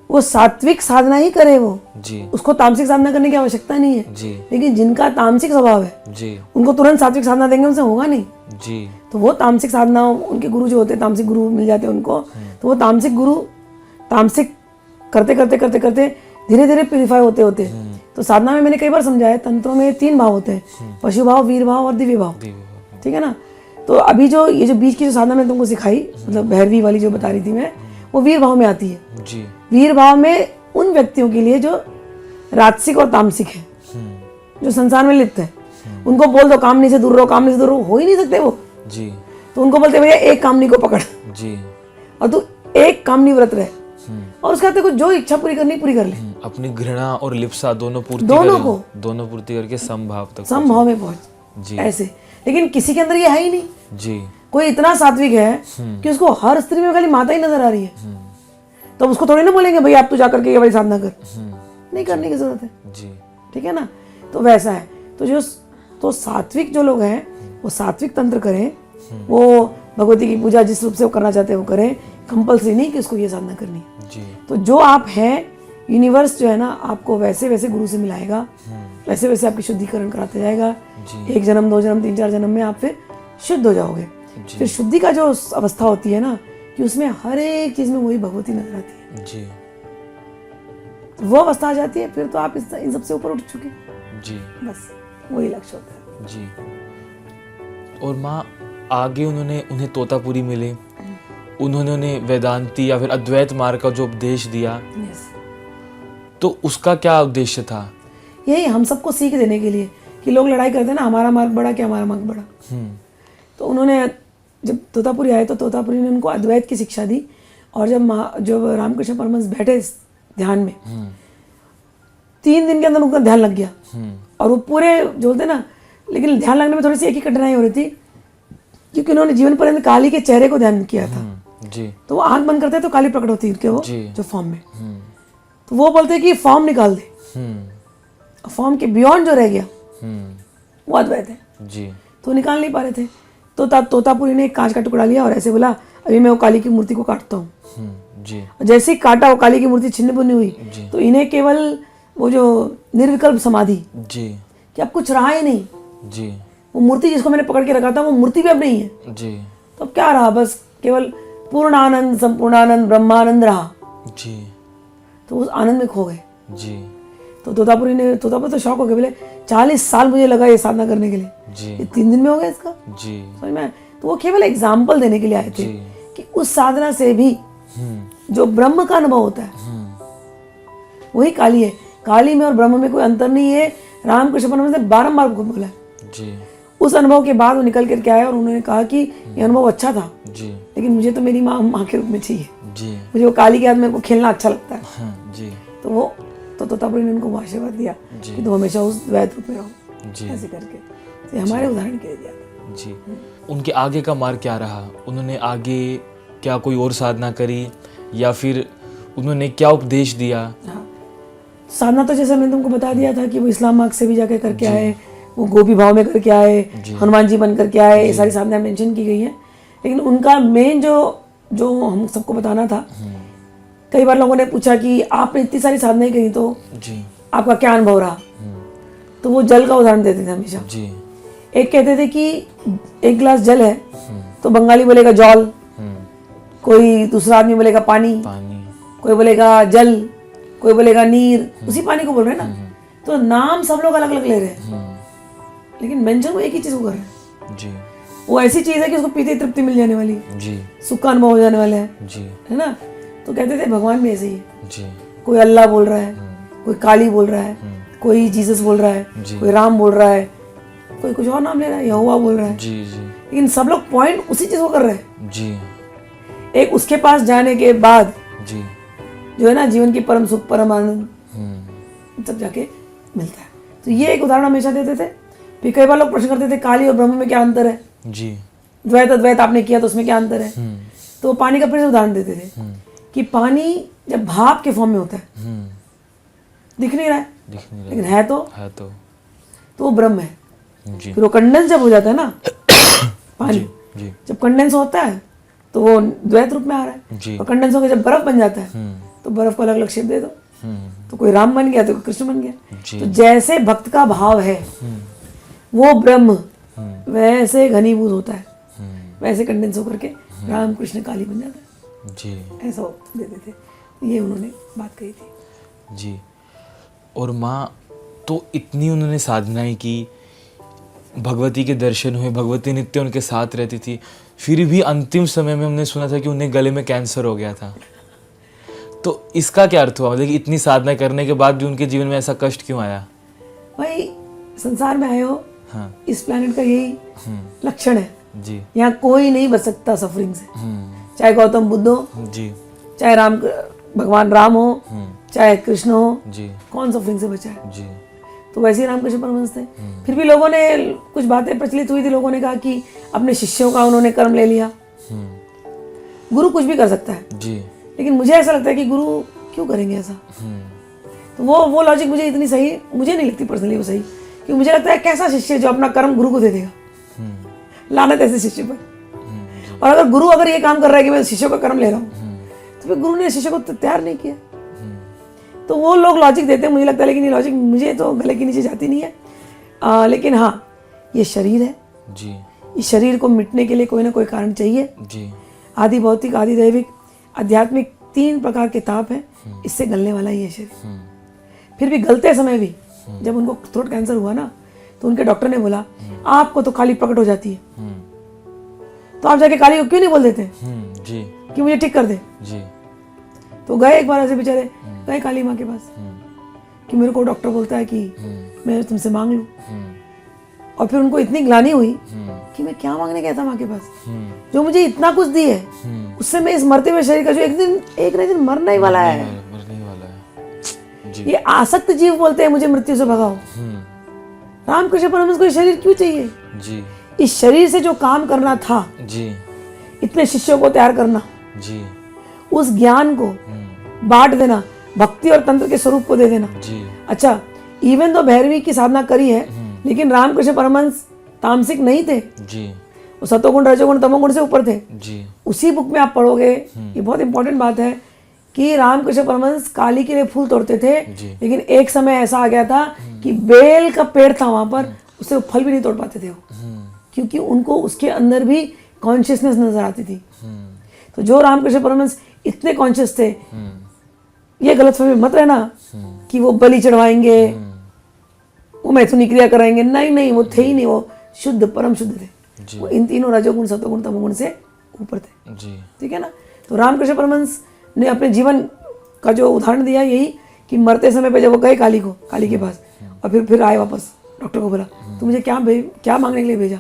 वो सात्विक साधना ही करे, वो जी उसको तामसिक साधना करने की आवश्यकता नहीं है। जी लेकिन जिनका तामसिक स्वभाव है जी उनको तुरंत सात्विक साधना देंगे, उनसे होगा नहीं। जी तो वो तामसिक साधना, उनके गुरु जो होते हैं, तामसिक गुरु मिल जाते हैं उनको, तो वो तामसिक गुरु तामसिक करते करते करते करते धीरे धीरे प्यूरिफाई होते होते। तो साधना में मैंने कई बार समझाया, तंत्रों में 3 भाव होते हैं, पशु भाव, वीर भाव और दिव्य भाव। ठीक है ना। तो अभी जो ये जो बीच की जो साधना मैंने तुमको सिखाई, मतलब भैरवी वाली जो बता रही थी मैं, वो वीर भाव में आती है। जी वीर भाव में उन व्यक्तियों के लिए जो राजसिक और तामसिक है, जो संसार में लिप्त है। उनको बोल दो कामनी से दूर रहो, कामनी से दूर रहो, हो ही नहीं सकते वो। जी तो उनको बोलते भैया एक कामनी को पकड़ जी और तू एक कामनी व्रत रहे, और उसके बाद जो इच्छा पूरी करनी पूरी कर ले। अपनी घृणा और लिप्सा दोनों पूर्ति दोनों पूर्ति करके समभाव तक समभाव में पहुंच जी ऐसे। लेकिन किसी के अंदर ये है ही नहीं। जी कोई इतना सात्विक है कि उसको हर स्त्री में खाली माता ही नजर आ रही है, तो उसको थोड़ी ना बोलेंगे भैया आप तू जाकर के ये वाली साधना कर, नहीं करने की जरूरत है। जी ठीक है ना। तो वैसा है। तो सात्विक जो लोग हैं वो सात्विक तंत्र करें, वो भगवती की पूजा जिस रूप से वो करना चाहते हैं वो करें, कंपल्सरी नहीं कि उसको ये साधना करनी है। जी तो जो आप हैं, यूनिवर्स जो है ना आपको वैसे वैसे गुरु से मिलाएगा, वैसे वैसे आपकी शुद्धिकरण कराते जाएगा। 1 जन्म 2 जन्म 3 4 जन्म में आप फिर शुद्ध हो जाओगे। फिर शुद्धि का जो अवस्था होती है ना, कि उसमें हर एक चीज में वही भगवती नजर आती है। जी तो वो अवस्था आ जाती है, फिर तो आप इन सबसे ऊपर उठ चुके। जी बस वही लक्ष्य होता है। जी। और माँ आगे उन्हें तोतापुरी मिले, उन्होंने उन्हें वेदांती या फिर अद्वैत मार्ग का जो उपदेश दिया, Yes. तो उसका क्या उद्देश्य था? यही हम सबको सीख देने के लिए कि लोग लड़ाई करते हैं ना, हमारा मार्ग बड़ा कि हमारा मार्ग बड़ा। तो उन्होंने जब तोतापुरी आए तो तोतापुरी ने उनको अद्वैत की शिक्षा दी। और जब रामकृष्ण परमहंस बैठे ध्यान में, 3 दिन के अंदर उनका ध्यान लग गया। और वो पूरे जो बोलते ना, लेकिन ध्यान लगने में थोड़ी सी एक ही कठिनाई हो रही थी, क्योंकि उन्होंने जीवन पर्यंत काली के चेहरे को ध्यान किया था। जी तो वो आंख बंद करते तो काली प्रकट होती है वो जी। जो फॉर्म में। तो वो बोलते कि फॉर्म निकाल दे, फॉर्म के बियॉन्ड जो रह गया वो अद्वैत है। जी तो निकाल नहीं पा रहे थे। तो तब तोतापुरी ने एक कांच का टुकड़ा लिया और ऐसे बोला अभी मैं वो काली की मूर्ति को काटता हूँ। जी जैसे ही काटा वो काली की मूर्ति छिन्न भिन्न हुई। तो इन्हें केवल वो जो निर्विकल्प समाधि, जी कि अब कुछ रहा ही नहीं, जी वो मूर्ति जिसको मैंने पकड़ के रखा था वो मूर्ति भी अब नहीं है। जी तो अब क्या रहा, बस केवल पूर्णानंद संपूर्णानंद ब्रह्मानंद रहा। जी तो उस आनंद में खो गए। जी तो तोतापुरी तो शौक हो गए, बोले 40 साल मुझे लगा ये साधना करने के लिए, जी ये 3 दिन में हो गया इसका। जी समझ में? तो वो केवल एग्जाम्पल देने के लिए आए थे कि उस साधना से भी जो ब्रह्म का अनुभव होता है वही काली है। काली में और ब्रह्म में कोई अंतर नहीं है। रामकृष्ण परमहंस ने बारंबार बोला है। जी उस अनुभव के बाद वो निकल करके आए और उन्होंने कहा कि ये अनुभव अच्छा था, जी लेकिन मुझे तो मेरी माँ के रूप में चाहिए। जी मुझे वो काली के हाथ में को खेलना अच्छा लगता है। हाँ, जी तो वो तोतापुरी ने उनको आशीर्वाद दिया कि तुम हमेशा उस द्वैत रूप में रहो, जी ऐसे करके। तो हमारे उदाहरण के लिए दिया था। जी। उनके आगे का मार्ग क्या रहा? उन्होंने आगे क्या कोई और साधना करी, या फिर उन्होंने क्या उपदेश दिया? हाँ, साधना तो जैसे मैंने तुमको बता दिया था कि वो इस्लाम मार्ग से भी जाके करके आए, वो गोपी भाव में करके आए, हनुमान जी बन करके आए, ये सारी साधनाएं मेंशन की गई हैं। लेकिन उनका मेन जो हम सबको बताना था, कई बार लोगों ने पूछा कि आपने इतनी सारी साधनाएं करी तो जी आपका क्या अनुभव रहा? तो वो जल का उदाहरण देते थे हमेशा। जी एक कहते थे कि 1 गिलास जल है तो बंगाली बोलेगा जल, कोई दूसरा आदमी बोलेगा पानी, पानी, कोई बोलेगा जल, कोई बोलेगा नीर, उसी पानी को बोल रहे हैं ना। तो नाम सब लोग अलग अलग ले रहे हैं, लेकिन मेंशन वो एक ही चीज को कर रहे हैं। जी वो ऐसी चीज है कि उसको पीते ही तृप्ति मिल जाने वाली है, जी सुख का अनुभव हो जाने वाला है जी ना। तो कहते थे भगवान भी ऐसे ही है। जी कोई अल्लाह बोल रहा है, कोई काली बोल रहा है, कोई जीसस बोल रहा है, कोई राम बोल रहा है, कोई कुछ और नाम ले रहा है, यहोवा बोल रहा है। जी जी लेकिन सब लोग पॉइंट उसी चीज को कर रहे हैं। जी एक उसके पास जाने के बाद जी जो है ना जीवन की परम सुख परम आनंद तब जाके मिलता है। तो ये एक उदाहरण हमेशा देते थे। फिर कई बार लोग प्रश्न करते थे काली और ब्रह्म में क्या अंतर है, जी द्वैत अद्वैत आपने किया तो उसमें क्या अंतर है? तो वो पानी का फिर से उदाहरण देते थे कि पानी जब भाप के फॉर्म में होता है, दिख नहीं रहा है, लेकिन है तो वो ब्रह्म है। जी फिर वो कंडेंस जब हो जाता है ना पानी, जी जब कंडेंस होता है तो वो द्वैत रूप में आ रहा है, जी और कंडेंस होकर जब बर्फ बन जाता है तो बर्फ को अलग अलग शेप दे दो, तो कोई राम बन गया तो कोई कृष्ण बन गया। जी तो जैसे भक्त का भाव है वो ब्रह्म वैसे घनीभूत होता है, वैसे कंडेंस होकर के राम कृष्ण काली बन जाता है। जी ऐसा देते थे, ये उन्होंने बात कही थी। जी। और माँ तो इतनी उन्होंने साधनाएं की, भगवती के दर्शन हुए, भगवती नित्य उनके साथ रहती थी, फिर भी अंतिम समय में हमने सुना था कि उन्हें गले में कैंसर हो गया था। तो इसका क्या अर्थ हुआ, मतलब कि इतनी साधना करने के बाद भी उनके जीवन में ऐसा कष्ट क्यों आया? भाई संसार में आए हो, हाँ इस प्लेनेट का यही लक्षण है, जी यहाँ कोई नहीं बच सकता सफरिंग से, चाहे गौतम बुद्ध हो, जी चाहे भगवान राम हो, चाहे कृष्ण हो, जी कौन सफरिंग से बचा है? जी तो वैसे ही रामकृष्ण परमहंस थे। फिर भी लोगों ने कुछ बातें प्रचलित हुई थी, लोगों ने कहा कि अपने शिष्यों का उन्होंने कर्म ले लिया। गुरु कुछ भी कर सकता है, जी लेकिन मुझे ऐसा लगता है कि गुरु क्यों करेंगे ऐसा। तो वो लॉजिक मुझे इतनी सही मुझे नहीं लगती पर्सनली, वो सही, क्योंकि मुझे लगता है कैसा शिष्य जो अपना कर्म गुरु को दे देगा, लानत ऐसे शिष्य पर। और अगर गुरु अगर ये काम कर रहा है कि मैं शिष्यों का कर्म ले रहा हूँ, तो फिर गुरु ने शिष्य को तैयार नहीं किया। तो वो लोग लॉजिक देते हैं मुझे लगता है, लेकिन ये लॉजिक मुझे तो गले के नीचे जाती नहीं है। लेकिन हाँ, ये शरीर है जी, इस शरीर को मिटने के लिए कोई ना कोई कारण चाहिए। जी आदि भौतिक, आदि दैविक, आध्यात्मिक 3 प्रकार के ताप हैं, इससे गलने वाला ही है शरीर। फिर भी गलते समय भी जब उनको थ्रोट कैंसर हुआ ना, तो उनके डॉक्टर ने बोला आपको तो काली प्रकट हो जाती है, तो आप जाके काली को क्यों नहीं बोल देते जी कि मुझे ठीक कर दे। जी तो गए एक बार ऐसे बेचारे, गए काली माँ के पास कि मेरे को डॉक्टर बोलता है कि मैं तुमसे मांग लूं। और फिर उनको इतनी ग्लानि हुई कि मैं क्या मांगने गया था माँ के पास, जो मुझे इतना कुछ दी है, उससे मैं इस मरते हुए शरीर का जो एक ना एक दिन मरने ही वाला है, मरने वाला है जी। ये आसक्त जीव बोलते हैं मुझे मृत्यु से भगाओ। रामकृष्ण परमहंस को ये शरीर क्यों चाहिए? जी इस शरीर से जो काम करना था, जी इतने शिष्यों को तैयार करना, जी उस ज्ञान को बांट देना, भक्ति और तंत्र के स्वरूप को दे देना। जी अच्छा, इवन तो भैरवी की साधना करी है, लेकिन रामकृष्ण परमहंस तामसिक नहीं थे, जी वो सतोगुण रजोगुण तमोगुण से ऊपर थे। जी उसी बुक में आप पढ़ोगे, ये बहुत इंपॉर्टेंट बात है कि रामकृष्ण परमहंस काली के लिए फूल तोड़ते थे, लेकिन एक समय ऐसा आ गया था कि बेल का पेड़ था वहां पर, उससे वो फल भी नहीं तोड़ पाते थे वो, क्योंकि उनको उसके अंदर भी कॉन्शियसनेस नजर आती थी। तो जो रामकृष्ण परमहंस इतने कॉन्शियस थे, ये गलतफहमी मत रहना कि वो बलि चढ़वाएंगे, वो मैथुनी क्रिया कराएंगे, नहीं नहीं, वो थे ही नहीं, वो शुद्ध परम शुद्ध थे, वो इन तीनों रजोगुण सतोगुण तमोगुण से ऊपर थे। जी ठीक है ना। तो रामकृष्ण परमहंस ने अपने जीवन का जो उदाहरण दिया यही कि मरते समय पे जब वो गए काली के पास, और फिर आए वापस, डॉक्टर को बोला तू मुझे क्या मांगने के लिए भेजा?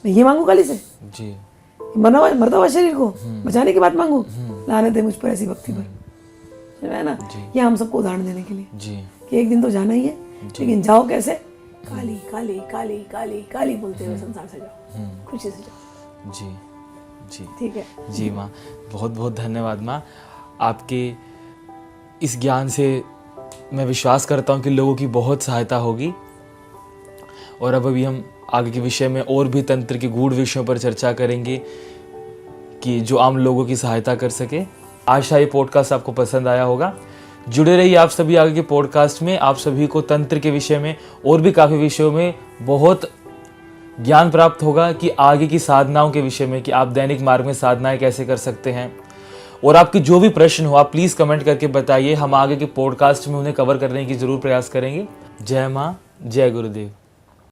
मैं ये मांगू काली से, जी मरता हुआ शरीर को बचाने की बात मांगू? लानत है मुझ पर ऐसी भक्ति पर, है ना। ये हम सबको उदाहरण देने के लिए जी कि एक दिन तो जाना ही है, लेकिन जाओ कैसे? काली काली काली काली काली बोलते हुए संसार से जाओ, खुशी से जाओ। जी जी ठीक है जी माँ, बहुत बहुत धन्यवाद माँ। आपके इस ज्ञान से मैं विश्वास करता हूँ कि लोगों की बहुत सहायता होगी। और अब अभी हम आगे के विषय में और भी तंत्र के गूढ़ विषयों पर चर्चा करेंगे कि जो आम लोगों की सहायता कर सके। आशा ये पॉडकास्ट आपको पसंद आया होगा। जुड़े रहिए आप सभी आगे के पॉडकास्ट में। आप सभी को तंत्र के विषय में और भी काफ़ी विषयों में बहुत ज्ञान प्राप्त होगा कि आगे की साधनाओं के विषय में, कि आप दैनिक मार्ग में साधनाएं कैसे कर सकते हैं। और आपके जो भी प्रश्न हो आप प्लीज़ कमेंट करके बताइए, हम आगे के पॉडकास्ट में उन्हें कवर करने की ज़रूर प्रयास करेंगे। जय माँ, जय गुरुदेव।